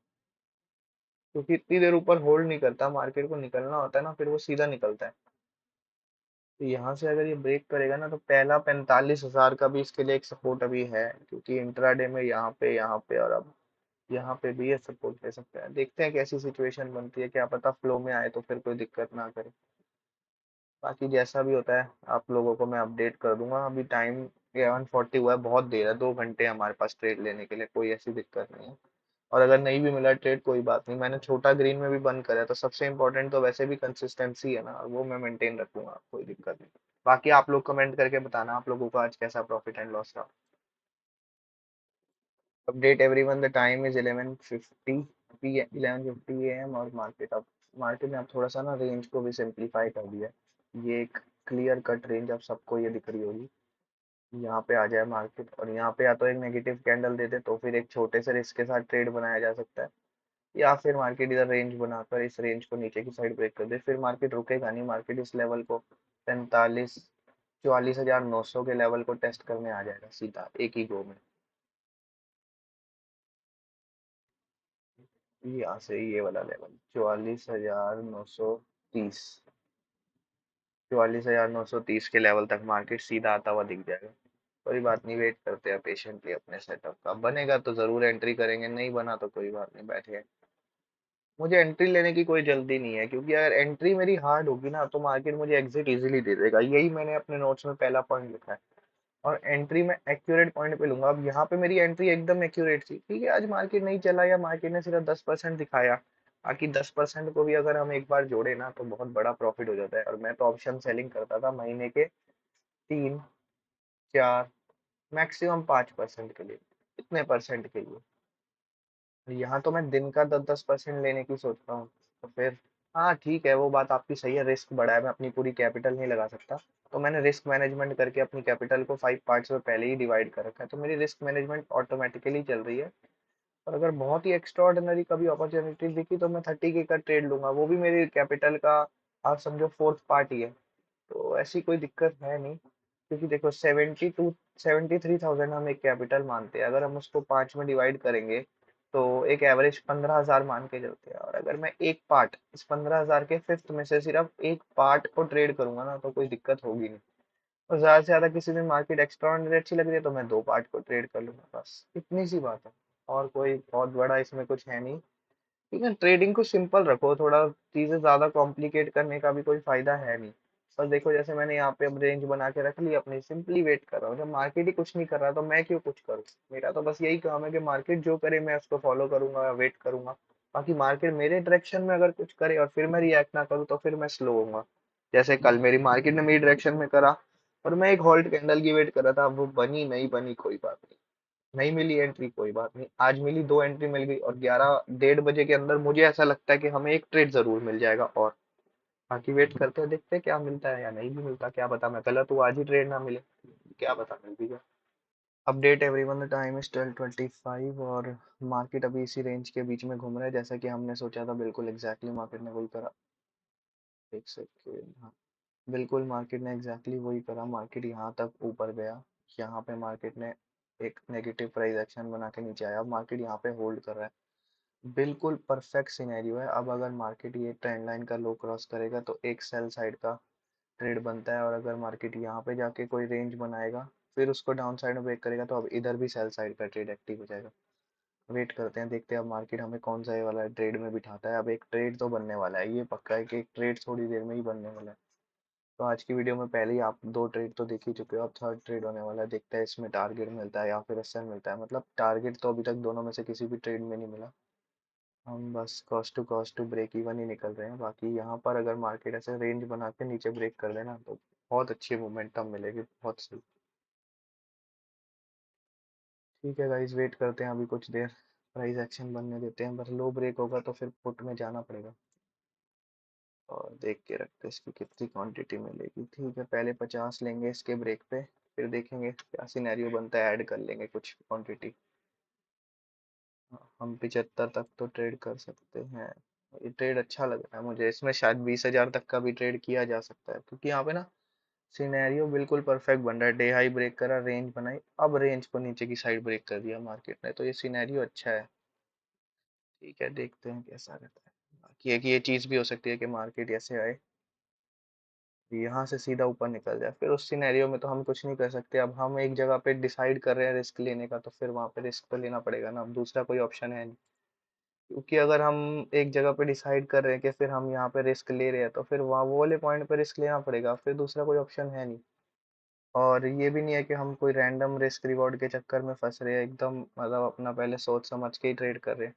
Speaker 1: क्योंकि इतनी देर ऊपर होल्ड नहीं करता, मार्केट को निकलना होता है ना, फिर वो सीधा निकलता है। तो यहाँ से अगर ये ब्रेक करेगा ना, तो पहला 45,000 का भी इसके लिए एक सपोर्ट अभी है, क्योंकि इंट्राडे में यहाँ पे और अब यहाँ पे भी ये सपोर्ट ले सकता है। देखते हैं कैसी सिचुएशन बनती है, क्या पता फ्लो में आए तो फिर कोई दिक्कत ना करे। बाकी जैसा भी होता है आप लोगों को मैं अपडेट कर दूंगा। अभी टाइम 11:40 हुआ है, बहुत देर है, 2 घंटे हमारे पास ट्रेड लेने के लिए, कोई ऐसी दिक्कत नहीं है। और अगर नहीं भी मिला ट्रेड कोई बात नहीं, मैंने छोटा ग्रीन में भी बंद करा है, तो सबसे इम्पोर्टेंट तो वैसे भी कंसिस्टेंसी है ना, और वो मैं मेंटेन रखूंगा, कोई दिक्कत नहीं। बाकी आप लोग कमेंट करके बताना आप लोगों को आज कैसा प्रॉफिट एंड लॉस रहा। Update everyone, the time is 11:50 P 11:50 AM, और मार्केट ने अब थोड़ा सा ना रेंज को भी सिंप्लीफाई कर दिया है। ये एक क्लियर कट रेंज अब सबको ये दिख रही होगी। यहाँ पे आ जाए मार्केट और यहाँ पे या तो एक नेगेटिव कैंडल दे दे, तो फिर एक छोटे से रिस्क के साथ ट्रेड बनाया जा सकता है, या फिर मार्केट इधर रेंज बनाकर इस रेंज को नीचे की साइड ब्रेक कर दे, फिर मार्केट रुकेगा नहीं, मार्केट इस लेवल को 44,900 के लेवल को टेस्ट करने आ जाएगा सीधा एक ही गो में। यहाँ से ये वाला लेवल 44,930, 44,930 के लेवल तक मार्केट सीधा आता हुआ दिख जाएगा। कोई बात नहीं, वेट करते हैं पेशेंटली अपने सेटअप का, बनेगा तो जरूर एंट्री करेंगे, नहीं बना तो कोई बात नहीं, बैठे। मुझे एंट्री लेने की कोई जल्दी नहीं है, क्योंकि अगर एंट्री मेरी हार्ड होगी ना, तो मार्केट मुझे एग्जिट इजीली दे देगा, यही मैंने अपने नोट्स में पहला पॉइंट लिखा है। और एंट्री मैं एक्यूरेट पॉइंट पे लूंगा। अब यहाँ पे मेरी एंट्री एकदम एक्यूरेट थी, ठीक है, आज मार्केट नहीं चला या मार्केट ने सिर्फ 10% दिखाया, बाकी 10% को भी अगर हम एक बार जोड़े ना, तो बहुत बड़ा प्रॉफिट हो जाता है। और मैं तो ऑप्शन सेलिंग करता था महीने के 3, 4, मैक्सिमम 5% के लिए, इतने परसेंट के लिए। यहाँ तो मैं दिन का 10-10% लेने की सोच रहा हूँ, तो फिर हाँ ठीक है, वो बात आपकी सही है, रिस्क बढ़ा है, मैं अपनी पूरी कैपिटल नहीं लगा सकता। तो मैंने रिस्क मैनेजमेंट करके अपनी कैपिटल को 5 पार्ट्स में पहले ही डिवाइड कर रखा है, तो मेरी रिस्क मैनेजमेंट ऑटोमेटिकली चल रही है। और अगर बहुत ही एक्स्ट्रा ऑर्डिनरी कभी अपॉर्चुनिटी दिखी, तो मैं 30K का ट्रेड लूंगा, वो भी मेरी कैपिटल का आप समझो फोर्थ पार्ट ही है। तो ऐसी कोई दिक्कत है नहीं, क्योंकि देखो 73,000 हम एक कैपिटल मानते हैं, अगर हम उसको 5 में डिवाइड करेंगे, तो एक एवरेज 15,000 मान के चलते हैं। और अगर मैं एक पार्ट इस 15,000 के फिफ्थ में से सिर्फ एक पार्ट को ट्रेड करूंगा ना, तो कोई दिक्कत होगी नहीं। और ज्यादा से ज्यादा किसी दिन मार्केट एक्स्ट्रा अच्छी लग रही है, तो मैं 2 पार्ट को ट्रेड कर लूंगा, बस इतनी सी बात है। और कोई बहुत बड़ा इसमें कुछ है नहीं। ठीक है, ट्रेडिंग को सिंपल रखो थोड़ा, चीजें ज्यादा कॉम्प्लिकेट करने का भी कोई फायदा है नहीं। बस देखो, जैसे मैंने यहाँ पे अब रेंज बना के रख ली अपनी, सिंपली वेट कर रहा हूँ, जब मार्केट ही कुछ नहीं कर रहा तो मैं क्यों कुछ करूँ। मेरा तो बस यही काम है कि मार्केट जो करे मैं उसको फॉलो करूंगा, वेट करूंगा। बाकी मार्केट मेरे डायरेक्शन में अगर कुछ करे और फिर मैं रिएक्ट ना करूँ, तो फिर मैं स्लो होऊंगा। जैसे कल मेरी मार्केट ने मेरी डायरेक्शन में करा, और मैं एक होल्ड कैंडल की वेट कर रहा था, वो बनी नहीं बनी कोई बात नहीं, नहीं मिली एंट्री कोई बात नहीं, आज मिली, 2 एंट्री मिल गई, और 11 डेढ़ बजे के अंदर मुझे ऐसा लगता है कि हमें एक ट्रेड जरूर मिल जाएगा। और बाकी वेट करते हैं, देखते हैं क्या मिलता है या नहीं भी मिलता, क्या पता मैं गलत हूँ, आज ही ट्रेड ना मिले, क्या पता मिल भी जाए। Update everyone, the time is 12:25, और मार्केट अभी इसी रेंज के बीच में घूम रहा है, जैसा कि हमने सोचा था, बिल्कुल एग्जैक्टली मार्केट ने वही करा। एक सेकेंड, हाँ, बिल्कुल मार्केट ने एग्जैक्टली वही करा, मार्केट यहाँ तक ऊपर गया, यहाँ पे मार्केट ने एक नेगेटिव प्राइस एक्शन बना के नीचे आया, अब मार्केट यहाँ पे होल्ड कर रहा है, बिल्कुल परफेक्ट सिनेरियो है। अब अगर मार्केट ये ट्रेंड लाइन का लो क्रॉस करेगा, तो एक सेल साइड का ट्रेड बनता है, और अगर मार्केट यहाँ पे जाके कोई रेंज बनाएगा, फिर उसको डाउन साइड में ब्रेक करेगा, तो अब इधर भी सेल साइड का ट्रेड एक्टिव हो जाएगा। वेट करते हैं, देखते हैं अब मार्केट हमें कौन सा ये वाला ट्रेड में बिठाता है। अब एक ट्रेड तो बनने वाला है, ये पक्का है कि एक ट्रेड थोड़ी देर में ही बनने वाला है। तो आज की वीडियो में पहले ही आप 2 ट्रेड तो देख ही चुके हो, अब थर्ड ट्रेड होने वाला है, देखते हैं इसमें टारगेट मिलता है या फिर एसएल मिलता है। मतलब टारगेट तो अभी तक दोनों में से किसी भी ट्रेड में नहीं मिला, हम बस कॉस्ट टू ब्रेक इवन ही निकल रहे हैं। बाकी यहाँ पर अगर मार्केट ऐसे रेंज बना के नीचे ब्रेक कर देना, तो बहुत अच्छी मोमेंटम मिलेगी, बहुत सही। ठीक है गाइस, वेट करते हैं अभी कुछ देर, प्राइस एक्शन बनने देते हैं, बस लो ब्रेक होगा तो फिर पुट में जाना पड़ेगा, और देख के रखते हैं इसकी कितनी क्वांटिटी मिलेगी। ठीक है, पहले 50 लेंगे इसके ब्रेक पे, फिर देखेंगे क्या सिनेरियो बनता है, ऐड कर लेंगे कुछ क्वांटिटी। हम 75 तक तो ट्रेड कर सकते हैं। ये ट्रेड अच्छा लग रहा है मुझे, इसमें शायद 20,000 तक का भी ट्रेड किया जा सकता है, क्योंकि यहाँ पे ना सिनेरियो बिल्कुल परफेक्ट बन रहा है, डे हाई ब्रेक करा, रेंज बनाई, अब रेंज को नीचे की साइड ब्रेक कर दिया मार्केट ने, तो ये सिनेरियो अच्छा है। ठीक है, देखते हैं कैसा रहता है। बाकी एक ये चीज भी हो सकती है कि मार्केट ऐसे आए, यहाँ से सीधा ऊपर निकल जाए, फिर उस सिनेरियो में तो हम कुछ नहीं कर सकते। अब हम एक जगह पे डिसाइड कर रहे हैं रिस्क लेने का, तो फिर वहां पे रिस्क तो लेना पड़ेगा ना, अब दूसरा कोई ऑप्शन है नहीं। क्योंकि अगर हम एक जगह पे डिसाइड कर रहे हैं कि फिर हम यहाँ पे रिस्क ले रहे हैं, तो फिर वहाँ वो वाले पॉइंट पे रिस्क लेना पड़ेगा, फिर दूसरा कोई ऑप्शन है नहीं। और ये भी नहीं है कि हम कोई रैंडम रिस्क रिवॉर्ड के चक्कर में फंस रहे हैं, एकदम मतलब अपना पहले सोच समझ के ही ट्रेड कर रहे हैं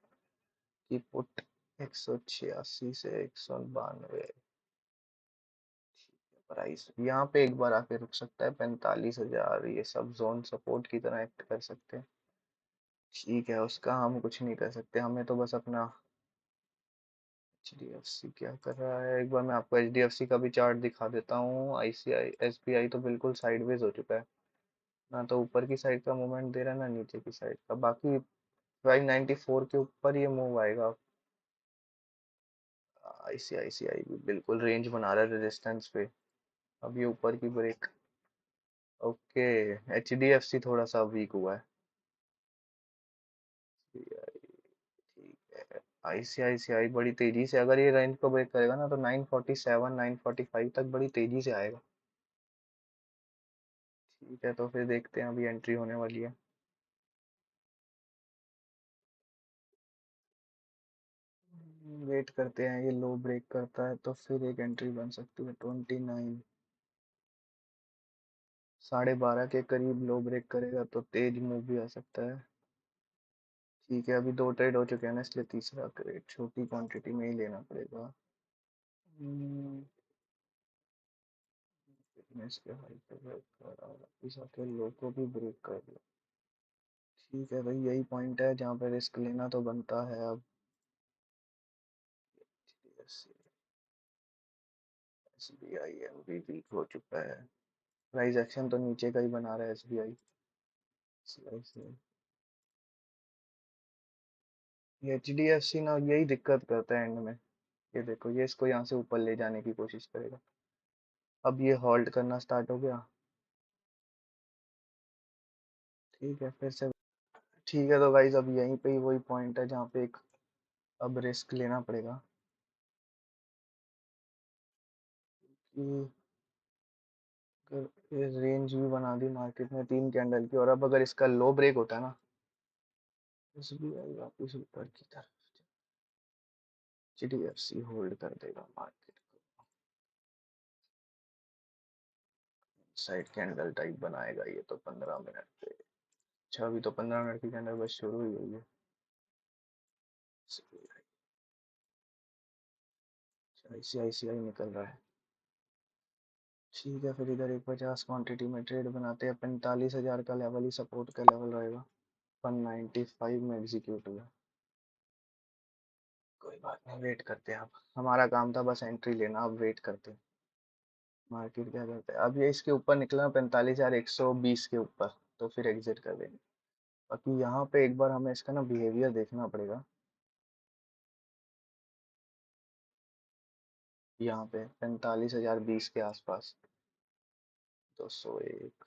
Speaker 1: कि पुट 186 से 192 प्राइस यहाँ पे एक बार आके रुक सकता है, 45,000, ये सब जोन सपोर्ट की तरह एक्ट कर सकते हैं। ठीक है, उसका हम कुछ नहीं कर सकते, हमें तो बस अपना एच डी एफ सी क्या कर रहा है, एक बार मैं आपको एच डी एफ सी का भी चार्ट दिखा देता हूँ। आईसीआई एस बी आई तो बिल्कुल साइडवेज हो चुका है, ना तो ऊपर की साइड का मूवमेंट दे रहा है ना नीचे की साइड का। बाकी 594 के ऊपर ये मूव आएगा। आईसीआईसीआई भी बिल्कुल रेंज बना रहा है रेजिस्टेंस पे, अब ये ऊपर की break. Okay, H D F C थोड़ा सा वीक हुआ है। ठीक है, आईसीआईसीआई बड़ी तेजी से अगर ये रेंज को ब्रेक करेगा ना, तो 947 945 तक बड़ी तेजी से आएगा। ठीक है, तो फिर देखते हैं, अभी एंट्री होने वाली है। वेट करते हैं, ये लो ब्रेक करता है तो फिर एक एंट्री बन सकती है 29, 12:30 के करीब लो ब्रेक करेगा तो तेज मूव भी आ सकता है। ठीक है, अभी दो ट्रेड हो चुके हैं ना, इसलिए तीसरा ट्रेड छोटी क्वांटिटी में ही लेना पड़ेगा। हम्म, फिटनेस के हाई पे ब्रेक कर रहा है, वापिस आके लो को भी ब्रेक कर दिया। ठीक है भाई, यही पॉइंट है जहाँ पे रिस्क लेना तो बनता है अब। एस बी आई एम भी वीक हो चुका है, प्राइस एक्शन तो नीचे का ही बना रहा है एस बी आई। ये एच डी एफ सी ना यही दिक्कत करता है एंड में। ये देखो, ये इसको यहाँ से ऊपर ले जाने की कोशिश करेगा। अब ये होल्ड करना स्टार्ट हो गया। ठीक है, फिर से। ठीक है, तो गाइज अब यहीं पे ही वही पॉइंट है जहाँ पे एक अब रिस्क लेना पड़ेगा कि ये रेंज भी बना दी मार्केट में 3 कैंडल की, और अब अगर इसका लो ब्रेक होता है ना, एसबीआई वापस ऊपर की तरफ, एचडीएफसी होल्ड कर देगा मार्केट को, साइड कैंडल टाइप बनाएगा ये तो 15 मिनट पे। अच्छा, अभी तो 15 मिनट की कैंडल बस शुरू ही हुई है। आईसीआईसीआई निकल रहा है। ठीक है, फिर इधर एक 50 क्वांटिटी में ट्रेड बनाते हैं, 45,000 का लेवल ही सपोर्ट का लेवल रहेगा। 195 में एग्जीक्यूट हुआ। कोई बात नहीं, वेट करते हैं, अब हमारा काम था बस एंट्री लेना, अब वेट करते हैं मार्केट क्या करता है। अब ये इसके ऊपर निकला 45,120 के ऊपर, तो फिर एग्जिट कर देंगे। बाकी यहाँ पे एक बार हमें इसका ना बिहेवियर देखना पड़ेगा। यहाँ पे 45,020 के आसपास, 201।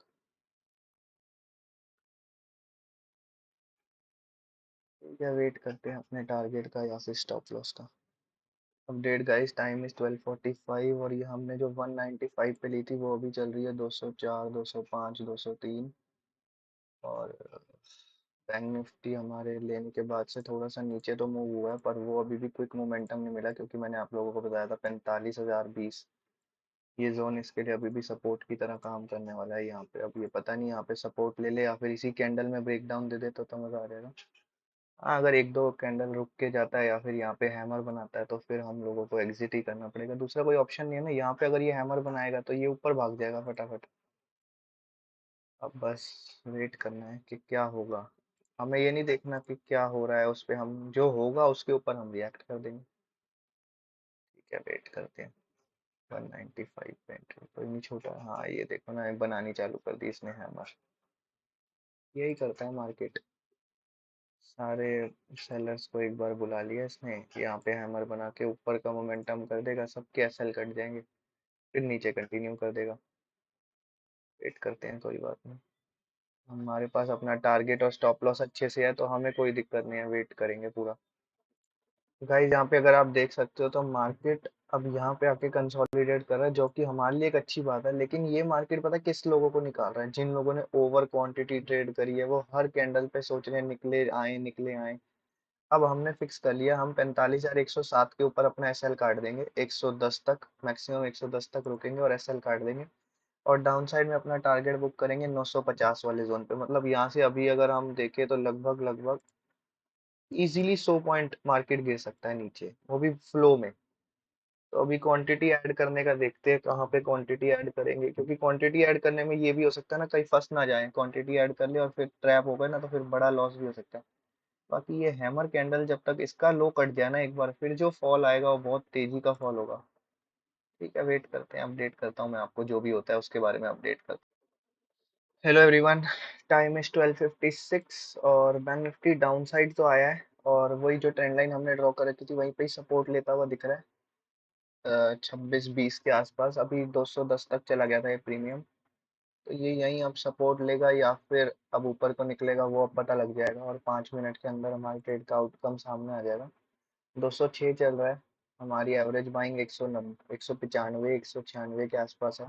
Speaker 1: ठीक है, वेट करते हैं अपने टारगेट का या फिर स्टॉप लॉस का। अपडेट गाइस, टाइम इज 12:45, और ये हमने जो 195 पे ली थी वो अभी चल रही है 204, 205, 203। और बैंक निफ्टी हमारे लेने के बाद से थोड़ा सा नीचे तो मूव हुआ है, पर वो अभी भी क्विक मोमेंटम नहीं मिला, क्योंकि मैंने आप लोगों को बताया था 45,020 ये जोन इसके लिए अभी भी सपोर्ट की तरह काम करने वाला है। यहाँ पे अब ये पता नहीं यहाँ पे सपोर्ट ले ले या फिर इसी कैंडल में ब्रेक डाउन दे दे तो मजा आ जाएगा। हाँ, अगर एक दो कैंडल रुक के जाता है या फिर यहाँ पे हैमर बनाता है, तो फिर हम लोगों को एग्जिट ही करना पड़ेगा, दूसरा कोई ऑप्शन नहीं है ना। यहाँ पे अगर ये हैमर बनाएगा तो ये ऊपर भाग जाएगा फटाफट। अब बस वेट करना है कि क्या होगा, हमें ये नहीं देखना कि क्या हो रहा है, उस पे हम जो होगा उसके ऊपर हम रिएक्ट कर देंगे। ठीक है, वेट करते हैं। 195 पे एंट्री कोई नहीं छोटा, हाँ ये देखो ना, बनानी चालू कर दी इसने हैमर। यही करता है मार्केट, सारे सेलर्स को एक बार बुला लिया इसने, यहाँ पे हैमर बना के ऊपर का मोमेंटम कर देगा, सबके एसएल कट जाएंगे, फिर नीचे कंटिन्यू कर देगा। वेट करते हैं, कोई बात नहीं, हमारे पास अपना टारगेट और स्टॉप लॉस अच्छे से है, तो हमें कोई दिक्कत नहीं है, वेट करेंगे पूरा। गाइस, यहाँ पे अगर आप देख सकते हो तो मार्केट अब यहाँ पे आके कंसोलिडेट कर रहा है, जो कि हमारे लिए एक अच्छी बात है। लेकिन ये मार्केट पता है किस लोगों को निकाल रहा है? जिन लोगों ने ओवर क्वांटिटी ट्रेड करी है, वो हर कैंडल पे सोच रहे हैं निकले आए निकले आए। अब हमने फिक्स कर लिया, हम 45,107 के ऊपर अपना एसएल काट देंगे, 110 तक मैक्सिमम 110 तक रुकेंगे और एसएल काट देंगे। और डाउन साइड में अपना टारगेट बुक करेंगे 950 वाले जोन पे। मतलब यहाँ से अभी अगर हम देखें तो लगभग लगभग इजीली 100 पॉइंट मार्केट गिर सकता है नीचे, वो भी फ्लो में। तो अभी क्वांटिटी ऐड करने का देखते हैं कहाँ पे क्वांटिटी ऐड करेंगे, क्योंकि क्वांटिटी ऐड करने में ये भी हो सकता है ना, कहीं फंस ना जाए, क्वांटिटी ऐड कर ले और फिर ट्रैप हो गए ना तो फिर बड़ा लॉस भी हो सकता है। बाकी ये हैमर कैंडल जब तक इसका लो कट जाए ना एक बार, फिर जो फॉल आएगा वो बहुत तेजी का फॉल होगा। ठीक है, वेट करते हैं, अपडेट करता हूँ मैं आपको, जो भी होता है उसके बारे में अपडेट करता हूँ। हेलो एवरीवन, टाइम इज 12:56 और बैंक निफ्टी डाउन साइड तो आया है, और वही जो ट्रेंड लाइन हमने ड्रॉ कर रखी थी वहीं पे ही सपोर्ट लेता हुआ दिख रहा है। 26-20 के आसपास, अभी 210 तक चला गया था ये प्रीमियम। तो ये यहीं अब सपोर्ट लेगा या फिर अब ऊपर को निकलेगा, वो अब पता लग जाएगा, और 5 मिनट के अंदर हमारे ट्रेड का आउटकम सामने आ जाएगा। 206 चल रहा है, हमारी एवरेज बाइंग 190 195 196 के आसपास है।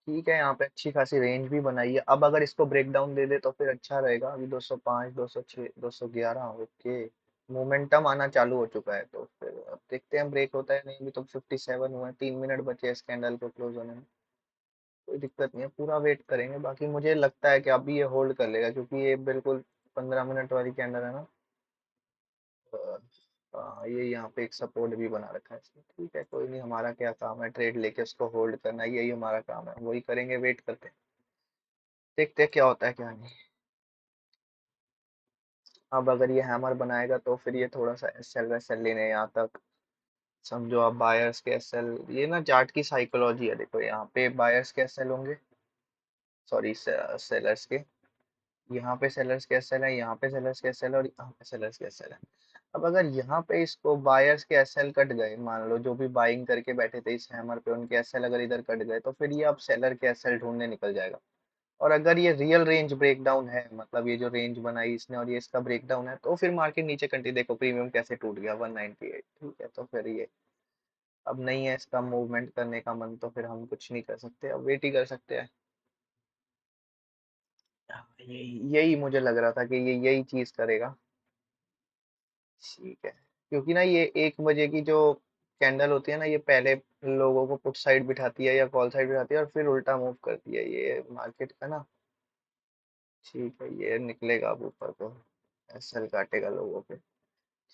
Speaker 1: ठीक है, यहाँ पे अच्छी खासी रेंज भी बनाई है। अब अगर इसको ब्रेक डाउन दे दे तो फिर अच्छा रहेगा। अभी 205 206 211, ओके, मोमेंटम आना चालू हो चुका है। तो फिर अब देखते हैं ब्रेक होता है नहीं। अभी तो 57 हुआ है, 3 मिनट बचे हैं इस कैंडल को क्लोज होने में। कोई दिक्कत नहीं है, पूरा वेट करेंगे। बाकी मुझे लगता है कि अभी ये होल्ड कर लेगा, क्योंकि ये बिल्कुल 15 मिनट वाली कैंडल है ना। ये यहाँ पे एक सपोर्ट भी बना रखा है इसने। ठीक है, कोई नहीं, हमारा क्या काम है, ट्रेड लेके उसको होल्ड करना, यही हमारा काम है, वही करेंगे, वेट करते हैं, देखते हैं क्या होता है क्या नहीं। अब अगर ये हैमर बनाएगा तो फिर ये थोड़ा सा एसएल वैसेल लेने यहाँ तक, समझो आप बायर्स के एसएल, ये ना चार्ट की साइकोलॉजी है। देखो यहाँ पे बायर्स के एसएल होंगे, सॉरी सेलर्स के, यहाँ पे सेलर्स के एसएल है, यहाँ पे सेलर्स के एसएल, और यहाँ पे सेलर्स के एसएल है। अब अगर यहाँ पे इसको बायर्स के एसएल कट गए, मान लो जो भी बाइंग करके बैठे थे इस हैमर पे, उनके एसएल अगर इधर कट गए, तो फिर ये अब सेलर के एसएल ढूंढने निकल जाएगा। और अगर ये रियल रेंज ब्रेकडाउन है, मतलब ये जो रेंज बनाई इसने और ये इसका ब्रेकडाउन है, तो फिर मार्केट नीचे कंटिन्यू, देखो प्रीमियम कैसे टूट गया 198। ठीक है, तो फिर ये अब नहीं है इसका मूवमेंट करने का मन, तो फिर हम कुछ नहीं कर सकते, अब वेट ही कर सकते हैं। यही यही मुझे लग रहा था कि ये यही चीज करेगा। ठीक है, क्योंकि ना ये 1 बजे की जो कैंडल होती है ना, ये पहले लोगों को पुट साइड बिठाती है या कॉल साइड बिठाती है, और फिर उल्टा मूव करती है ये मार्केट का ना। ठीक है, ये निकलेगा अब ऊपर को, एसएल काटेगा लोगों पे।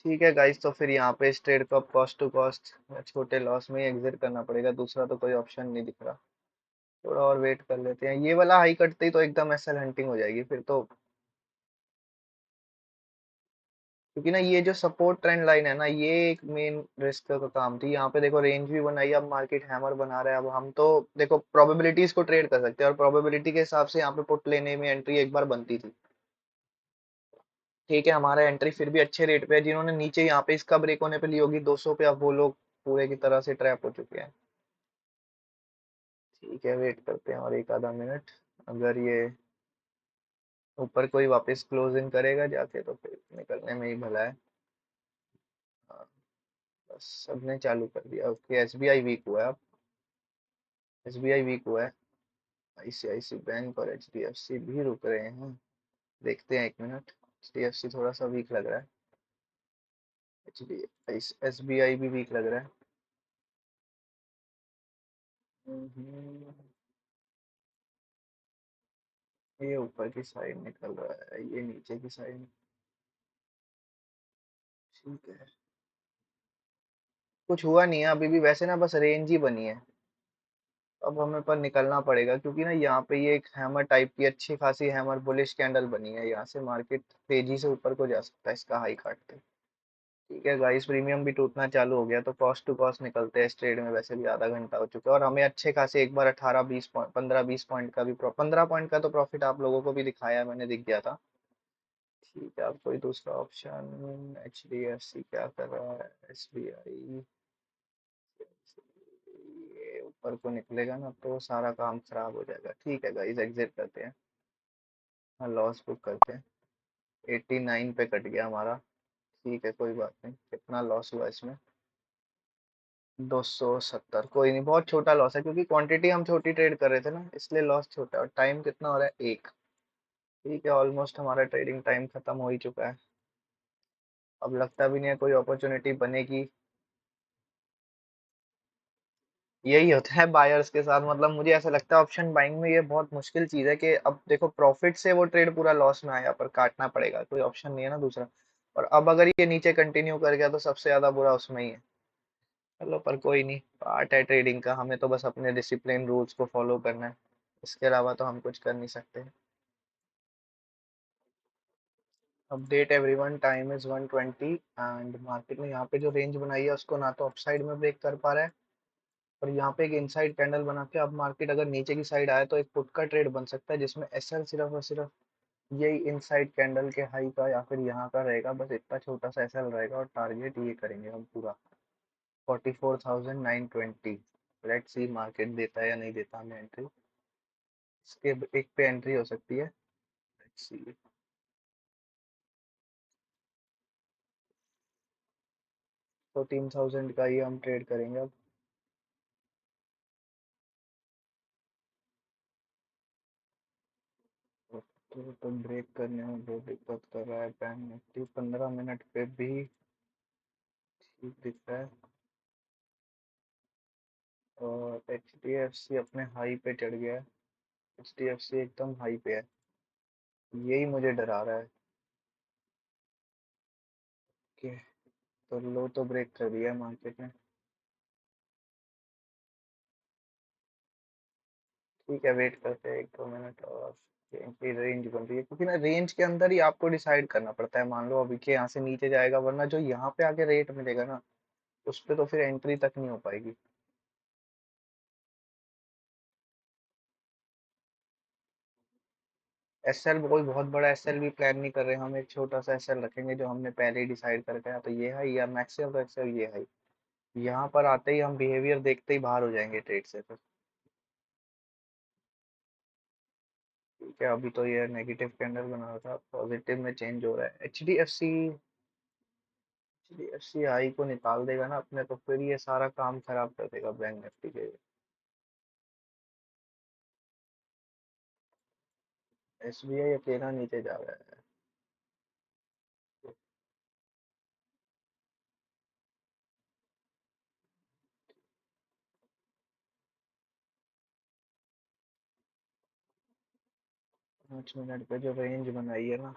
Speaker 1: ठीक है गाइस, तो फिर यहाँ पे इस ट्रेड को कॉस्ट टू कॉस्ट छोटे लॉस में ही एग्जिट करना पड़ेगा, दूसरा तो कोई ऑप्शन नहीं दिख रहा। थोड़ा और वेट कर लेते हैं, ये वाला हाई कटते ही तो एकदम एसएल हंटिंग हो जाएगी फिर तो। क्योंकि ना ये जो सपोर्ट ट्रेंड लाइन है ना, ये एक मेन रिस्क का काम थी। यहाँ पे देखो रेंज भी बनाई, अब मार्केट हैमर बना रहा है। अब हम तो देखो प्रोबेबिलिटीज को ट्रेड कर सकते हैं, और प्रोबेबिलिटी के हिसाब से यहाँ पे पुट लेने में एंट्री एक बार बनती थी। ठीक है, हमारा एंट्री फिर भी अच्छे रेट पे है। जिन्होंने नीचे यहाँ पे इसका ब्रेक होने पे ली होगी 200 पे, अब वो लोग पूरे की तरह से ट्रैप हो चुके हैं। ठीक है, वेट करते हैं और एक आधा मिनट। अगर ये ऊपर कोई वापस क्लोज इन करेगा जाके, तो फिर निकलने में ही भला है। हाँ, बस सबने चालू कर दिया। ओके, एसबीआई वीक हुआ है अब, एसबीआई वीक हुआ है। आईसीआईसी बैंक और एचडीएफसी भी रुक रहे हैं। देखते हैं, 1 मिनट। एचडीएफसी थोड़ा सा वीक लग रहा है, एचडी एसबीआई भी वीक लग रहा है। हम्म, ये ऊपर की साइड निकल रहा है, ये नीचे की साइड। ठीक है, कुछ हुआ नहीं है अभी भी वैसे ना, बस रेंज ही बनी है। अब हमें पर निकलना पड़ेगा, क्योंकि ना यहाँ पे ये एक हैमर टाइप की अच्छी खासी हैमर बुलिश कैंडल बनी है, यहाँ से मार्केट तेजी से ऊपर को जा सकता है इसका हाई काटते। ठीक है गाइस, प्रीमियम भी टूटना चालू हो गया, तो कॉस्ट टू कॉस्ट निकलते हैं इस ट्रेड में। वैसे भी आधा घंटा हो चुका है, और हमें अच्छे खासे एक बार 18-20 पॉइंट 15-20 पॉइंट का भी 15 पॉइंट का तो प्रॉफिट आप लोगों को भी दिखाया है मैंने, दिख गया था। ठीक है, अब कोई दूसरा option, H D F C क्या कर रहा है, एस बी आई, ये ऊपर को निकलेगा ना तो सारा काम खराब हो जाएगा। ठीक है गाइस, एग्जिट करते हैं, हाँ लॉस बुक करते हैं। 89 पे कट गया हमारा। ठीक है, कोई बात नहीं, कितना लॉस हुआ इसमें, 270, कोई नहीं, बहुत छोटा लॉस है क्योंकि क्वांटिटी हम छोटी ट्रेड कर रहे थे ना, इसलिए लॉस छोटा है। और टाइम कितना हो रहा है, एक। ठीक है, ऑलमोस्ट हमारा ट्रेडिंग टाइम खत्म हो ही चुका है। अब लगता भी नहीं है कोई अपॉर्चुनिटी बनेगी। यही होता है बायर्स के साथ, मतलब मुझे ऐसा लगता है ऑप्शन बाइंग में ये बहुत मुश्किल चीज है कि अब देखो प्रॉफिट से वो ट्रेड पूरा लॉस में आया, पर काटना पड़ेगा, कोई ऑप्शन नहीं है ना दूसरा। और अब अगर ये नीचे कंटिन्यू कर गया तो सबसे ज्यादा बुरा उसमें ही है। चलो, पर कोई नहीं, पार्ट है ट्रेडिंग का, हमें तो बस अपने डिसिप्लिन रूल्स को फॉलो करना है। इसके अलावा तो हम कुछ कर नहीं सकते। Update everyone, time is 1:20 and market ने यहाँ पे जो रेंज बनाई है उसको ना तो अपसाइड में ब्रेक कर पा रहा है, और यहाँ पे एक इनसाइड कैंडल बना के अब मार्केट अगर नीचे की साइड आए तो एक पुट का ट्रेड बन सकता है, जिसमें एसएल सिर्फ और सिर्फ यही इनसाइड कैंडल के हाई का या फिर यहाँ का रहेगा, बस इतना छोटा सा एसएल रहेगा, और टारगेट ये करेंगे हम पूरा 44,920। लेट्स सी मार्केट देता है या नहीं देता हमें एंट्री। इसके एक पे एंट्री हो सकती है, लेट्स सी। 14,000 का ही हम ट्रेड करेंगे अब। तो ब्रेक करने में बहुत दिक्कत कर रहा है, बैंक निफ्टी 15 मिनट पे भी ठीक दिख रहा है, और एच डी एफ सी अपने हाई पे चढ़ गया है। एच डी एफ सी एकदम हाई पे है, यही मुझे डरा रहा है कि तो लो तो ब्रेक कर दिया है मार्केट ने। ठीक है, वेट करते हैं 1-2 मिनट और। इनकी रेंज बन रही है क्योंकि ना रेंज के अंदर ही आपको डिसाइड करना पड़ता है, मान लो अभी के यहाँ से नीचे जाएगा, वरना जो यहाँ पे आके रेट मिलेगा ना, उस पे तो फिर एंट्री तक नहीं हो पाएगी। एसएल कोई बहुत बड़ा एसएल भी प्लान नहीं कर रहे, हम एक छोटा सा एसएल रखेंगे जो हमने पहले ही डिसाइड करके आया, तो ये है या मैक्सिमम तो एक्सेल ये है। यहाँ पर आते ही हम बिहेवियर देखते ही बाहर हो जाएंगे ट्रेड से फिर। ठीक है, अभी तो ये नेगेटिव कैंडल बना रहा था, पॉजिटिव में चेंज हो रहा है। एच डी एफ सी आई को निकाल देगा ना अपने, तो फिर ये सारा काम खराब कर देगा बैंक निफ्टी के। एसबीआई अकेला नीचे जा रहा है। 5 मिनट पे जो रेंज बनाई है ना,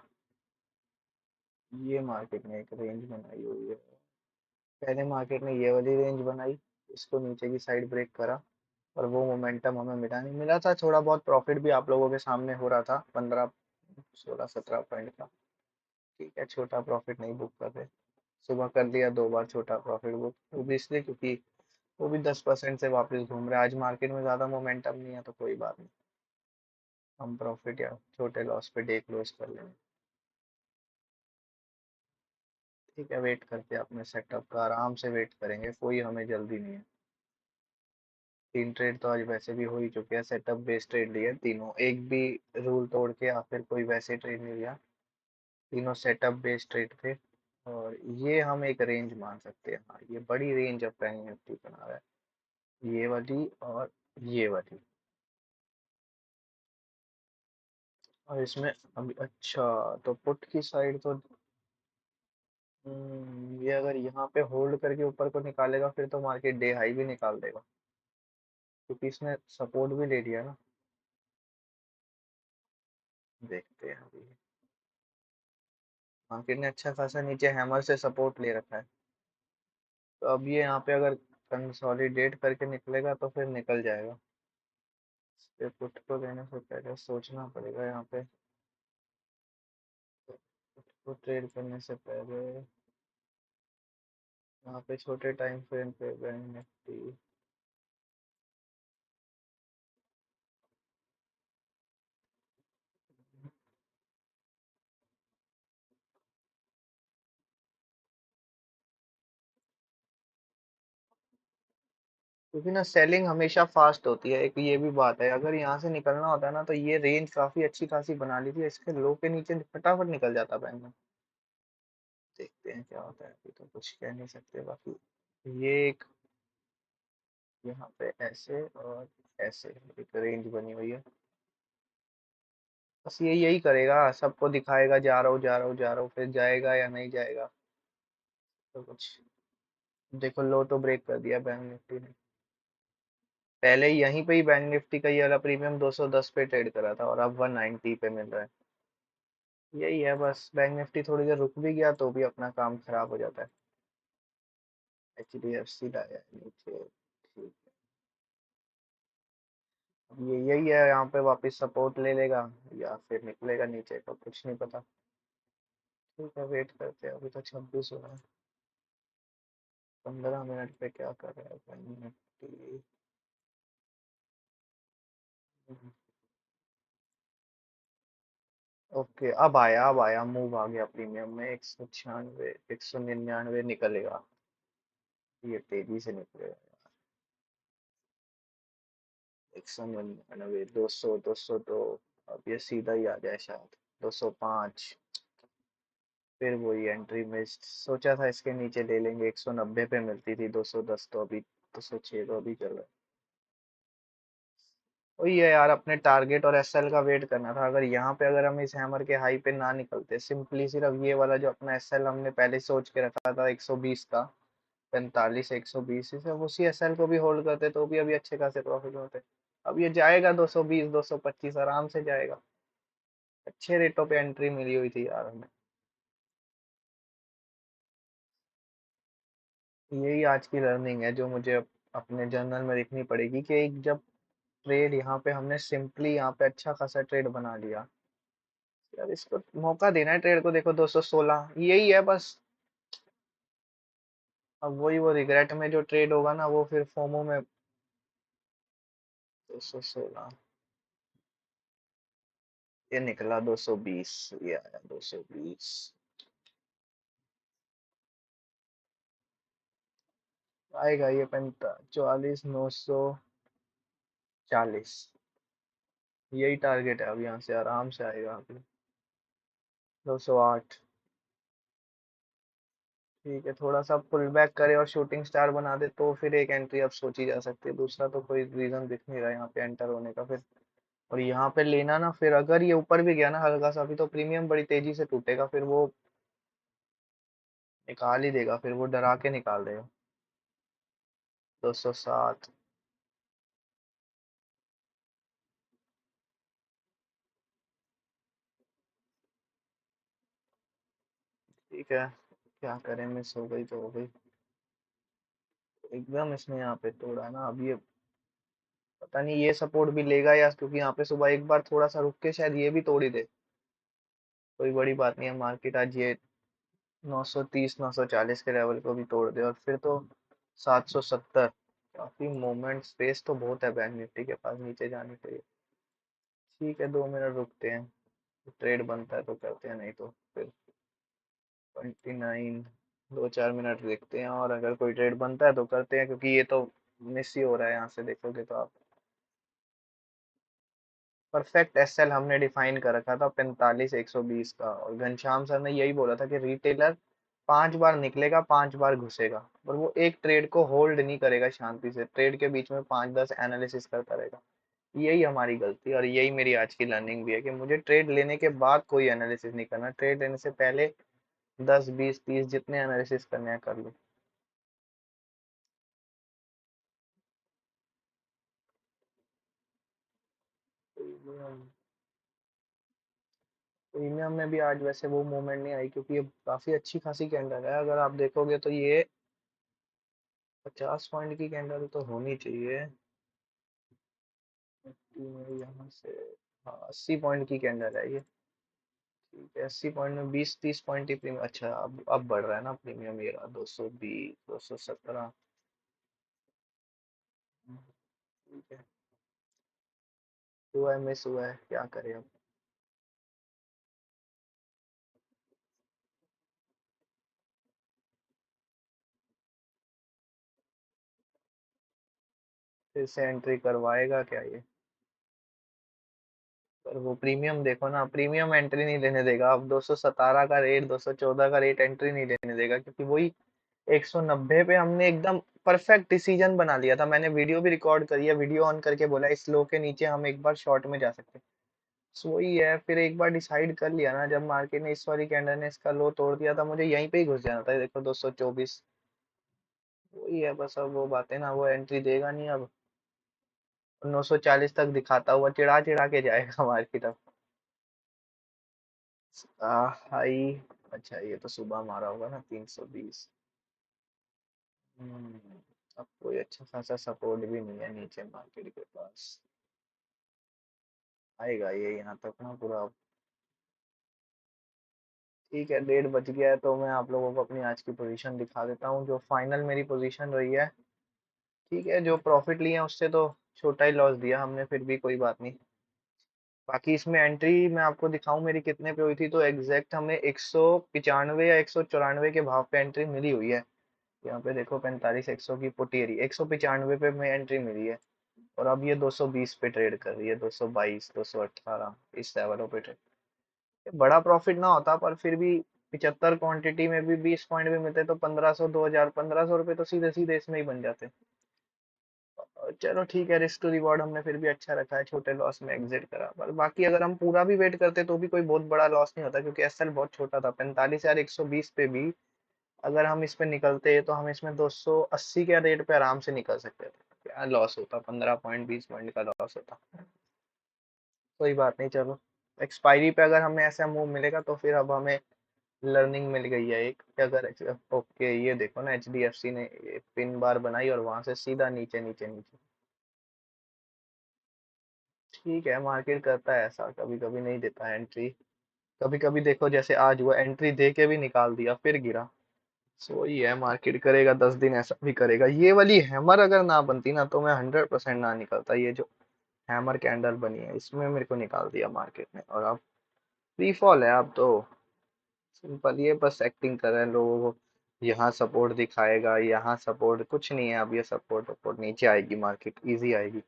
Speaker 1: ये मार्केट ने एक रेंज बनाई हुई है। पहले मार्केट ने ये वाली रेंज बनाई, इसको नीचे की साइड ब्रेक करा, और वो मोमेंटम हमें मिला नहीं, मिला था थोड़ा बहुत प्रॉफिट भी आप लोगों के सामने हो रहा था, 15, 16, 17 पॉइंट का। ठीक है, छोटा प्रॉफिट नहीं बुक कर रहे। सुबह कर लिया 2 बार छोटा प्रॉफिट बुक, वो भी इसलिए क्योंकि वो भी 10% से वापस घूम रहा है। आज मार्केट में ज्यादा मोमेंटम नहीं है तो कोई बात नहीं, हम प्रॉफिट या छोटे लॉस पे डे क्लोज कर लेंगे। ठीक है, वेट करते हैं अपने सेटअप का, आराम से वेट करेंगे, कोई हमें जल्दी नहीं है। 3 ट्रेड तो आज वैसे भी हो ही चुके हैं, सेटअप बेस्ड ट्रेड लिए तीनों, एक भी रूल तोड़ के या फिर कोई वैसे ट्रेड नहीं लिया। तीनों सेटअप बेस्ड ट्रेड थे। और ये हम एक रेंज मान सकते हैं, हाँ ये बड़ी रेंज अब बैंक निफ्टी बना रहा है, ये वाली और ये वाली। और इसमें अभी अच्छा, तो पुट की साइड तो ये अगर यहाँ पे होल्ड करके ऊपर को निकालेगा फिर तो मार्केट डे हाई भी निकाल देगा, क्योंकि इसने सपोर्ट भी ले लिया ना। देखते हैं अभी, मार्केट ने अच्छा खासा नीचे हैमर से सपोर्ट ले रखा है, तो अब ये यहाँ पे अगर कंसोलिडेट करके निकलेगा तो फिर निकल जाएगा। इस पे पुट को लेने से पहले सोचना पड़ेगा यहाँ पे, पुट को ट्रेड करने से पहले यहाँ पे छोटे टाइम फ्रेम पे बैंक निफ्टी। क्योंकि ना सेलिंग हमेशा फास्ट होती है, एक ये भी बात है, अगर यहाँ से निकलना होता है ना तो ये रेंज काफी अच्छी खासी बना ली थी, इसके लो के नीचे फटाफट निकल जाता बैंक में। देखते हैं क्या होता है, अभी तो कुछ कह नहीं सकते बाकी। ये एक यहाँ पे ऐसे और ऐसे एक रेंज बनी हुई है। बस ये यही करेगा, सबको दिखाएगा जा रहा हूँ जा रहा हूँ जा रहा हूँ, फिर जाएगा या नहीं जाएगा तो कुछ। देखो लो तो ब्रेक कर दिया बैंक निफ्टी ने। पहले यहीं पे ही बैंक निफ्टी का ये वाला प्रीमियम 210 पे ट्रेड करा था और अब 190 पे मिल रहा है। यही है बस, बैंक निफ्टी थोड़ी देर रुक भी गया तो भी अपना काम खराब हो जाता है। HDFC लाया है नीचे, ठीक। अब ये यही है, यहाँ पे वापस सपोर्ट ले लेगा या फिर निकलेगा नीचे का कुछ नहीं पता। ठीक है, वेट करते हैं, अभी तो 26 हो रहा है। 15 मिनट पे क्या कर रहा है बैंक निफ्टी। ओके, अब आया मूव आ गया प्रीमियम में, 196 199 निकलेगा। ये तेजी से निकलेगा। 199 200 तो अब ये सीधा ही आ जाए शायद। 205, फिर वही एंट्री मिस। सोचा था इसके नीचे ले लेंगे, 190 पे मिलती थी 210, तो अभी 206 तो अभी चल रहा है। वही है यार, अपने टारगेट और एसएल का वेट करना था। अगर यहाँ पे अगर हम इस हैमर के हाई पे ना निकलते, सिंपली सिर्फ ये वाला जो अपना एसएल हमने पहले सोच के रखा था 120 का, 45 120 से उसी एसएल को भी होल्ड करते तो भी अभी अच्छे खासे प्रॉफिट होते। अब ये जाएगा 220 225 आराम से जाएगा। अच्छे रेटों पे एंट्री मिली हुई थी यार हमें। यही आज की लर्निंग है जो मुझे अपने जर्नल में लिखनी पड़ेगी कि एक जब ट्रेड यहाँ पे हमने सिंपली यहाँ पे अच्छा खासा ट्रेड बना लिया, यार इसको मौका देना है ट्रेड को। देखो 216 यही है बस। अब वही वो रिग्रेट में जो ट्रेड होगा ना, वो फिर फोमो में। 216, ये निकला 220, ये आया 220। आएगा ये 44 940, यही टारगेट है। अब यहाँ से आराम से आएगा अभी। 208, ठीक है, थोड़ा सा पुल बैक करे और शूटिंग स्टार बना दे तो फिर एक एंट्री अब सोची जा सकती है। दूसरा तो कोई रीजन दिख नहीं रहा यहाँ पे एंटर होने का फिर। और यहाँ पे लेना ना, फिर अगर ये ऊपर भी गया ना हल्का सा भी, तो प्रीमियम बड़ी तेजी से टूटेगा, फिर वो निकाल ही देगा, फिर वो डरा के निकाल देगा। 207, ठीक है, क्या करें, मिस हो गई तो हो गई। एकदम इसने यहाँ पे तोड़ा ना, अब ये पता नहीं ये सपोर्ट भी लेगा या, क्योंकि यहाँ पे सुबह एक बार थोड़ा सा रुक के शायद ये भी तोड़ ही दे। कोई बड़ी बात नहीं है, मार्केट आज ये 930 940 के लेवल को भी तोड़ दे और फिर तो 770। काफी मोमेंट स्पेस तो बहुत है बैंक निफ्टी के पास नीचे जाने के लिए। ठीक है, 2 मिनट रुकते हैं, ट्रेड बनता है तो करते हैं, नहीं तो फिर 29, 2 4 मिनट देखते हैं और अगर कोई ट्रेड बनता है तो करते हैं, क्योंकि ये तो मिस ही हो रहा है। यहाँ से देखोगे तो आप, परफेक्ट एसएल हमने डिफाइन कर रखा था 45 120 का, और घनश्याम सर ने यही बोला था कि रिटेलर 5 बार निकलेगा 5 बार घुसेगा, पर वो एक ट्रेड को होल्ड नहीं करेगा शांति से, ट्रेड के बीच में 5 10 एनालिसिस करता रहेगा। यही हमारी गलती और यही मेरी आज की लर्निंग भी है कि मुझे ट्रेड लेने के बाद कोई एनालिसिस नहीं करना, ट्रेड लेने से पहले 10 20 30 जितने एनालिसिस करने हैं कर लो। प्रीमियम में भी आज वैसे वो मूवमेंट नहीं आई, क्योंकि ये काफी अच्छी खासी कैंडल है। अगर आप देखोगे तो ये 50 पॉइंट की कैंडल तो होनी चाहिए। यहाँ से, हाँ 80 पॉइंट की कैंडल है ये। ठीक है, 80 पॉइंट में 20 30 पॉइंट ही प्रीमियम। अच्छा, अब बढ़ रहा है ना प्रीमियम, ये रहा 220 217। ठीक है, हुआ है मिस हुआ है, क्या करें अब। फिर से एंट्री करवाएगा क्या ये। पर वो प्रीमियम देखो ना, प्रीमियम एंट्री नहीं लेने देगा। अब 217 का रेट, 214 का रेट एंट्री नहीं लेने देगा, क्योंकि वही 190 पे हमने एकदम परफेक्ट डिसीजन बना लिया था। मैंने वीडियो भी रिकॉर्ड करी है, वीडियो ऑन करके बोला इस लो के नीचे हम एक बार शॉर्ट में जा सकते हैं। सो वही है, फिर एक बार डिसाइड कर लिया ना, जब मार्केट ने इस वाली कैंडल ने इसका लो तोड़ दिया था, मुझे यहीं पे ही घुस जाना था। देखो 224, वही है बस। अब वो बातें ना, वो एंट्री देगा नहीं अब। 940 तक दिखाता हुआ चिढ़ा चिढ़ा के जाएगा मार्केट अब। हाई। अच्छा ये तो सुबह मारा होगा ना 320। अब कोई अच्छा खासा सपोर्ट भी नहीं है नीचे मार्केट के पास। आएगा ये यहाँ तक ना पूरा। ठीक है, 1:30 बज गया है, तो मैं आप लोगों को अपनी आज की पोजीशन दिखा देता हूँ, जो फाइनल मेरी पोजीशन रही है। ठीक है, जो प्रॉफिट लिए हैं उससे तो छोटा ही लॉस दिया हमने, फिर भी कोई बात नहीं। बाकी इसमें एंट्री मैं आपको दिखाऊं मेरी कितने पे हुई थी, तो एग्जैक्ट हमें 195 या 194 के भाव पे एंट्री मिली हुई है। यहाँ पे देखो 45 100 की पुट एरी 195 पे में एंट्री मिली है। और अब ये 220 पे ट्रेड कर रही है, 222 218 इस लेवलों पे ट्रेड। बड़ा प्रॉफिट ना होता, पर फिर भी 75 क्वांटिटी में भी 20 पॉइंट भी मिलते, तो 1500 2000 1500 रुपये तो सीधे सीधे इसमें ही बन जाते। चलो ठीक है, रिस्क टू रिवॉर्ड हमने फिर भी अच्छा रखा है, छोटे लॉस में एग्जिट करा। पर बाकी अगर हम पूरा भी वेट करते तो भी कोई बहुत बड़ा लॉस नहीं होता, क्योंकि एसएल बहुत छोटा था। 45,120 पे भी अगर हम इस पे निकलते तो हम इसमें 280 के रेट पे आराम से निकल सकते थे। क्या लॉस होता, 15 पॉइंट 20 पॉइंट का लॉस होता। कोई बात नहीं, चलो। एक्सपायरी पे अगर हमें ऐसा मूव मिलेगा तो फिर अब हमें लर्निंग मिल गई है एक कि अगर ओके, ये देखो ना एचडीएफसी ने पिन बार बनाई और वहां से सीधा नीचे नीचे नीचे। ठीक है, मार्केट करता है ऐसा, कभी कभी नहीं देता है एंट्री। कभी कभी देखो जैसे आज हुआ, एंट्री दे के भी निकाल दिया फिर गिरा। सो ही है, मार्केट करेगा 10 दिन ऐसा भी करेगा। ये वाली हैमर अगर ना बनती ना, तो मैं 100% ना निकलता। ये जो हैमर कैंडल बनी है, इसमें मेरे को निकाल दिया मार्केट ने, और अब फ्री फॉल है। अब तो सिंपल, ये बस एक्टिंग कर रहे हैं लोगों को। यहाँ सपोर्ट दिखाएगा, यहाँ सपोर्ट कुछ नहीं है। अब ये सपोर्ट वपोर्ट नीचे आएगी, मार्केट इजी आएगी।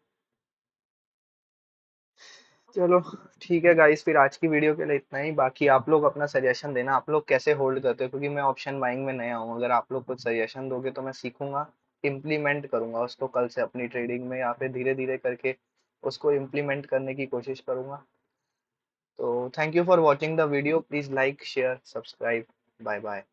Speaker 1: चलो ठीक है गाइस, फिर आज की वीडियो के लिए इतना ही। बाकी आप लोग अपना सजेशन देना, आप लोग कैसे होल्ड करते हो, क्योंकि मैं ऑप्शन बाइंग में नया हूँ। अगर आप लोग कुछ सजेशन दोगे तो मैं सीखूंगा, इम्प्लीमेंट करूंगा उसको कल से अपनी ट्रेडिंग में, या फिर धीरे धीरे करके उसको इम्प्लीमेंट करने की कोशिश करूंगा। तो thank you for watching the video, please like share subscribe. Bye bye.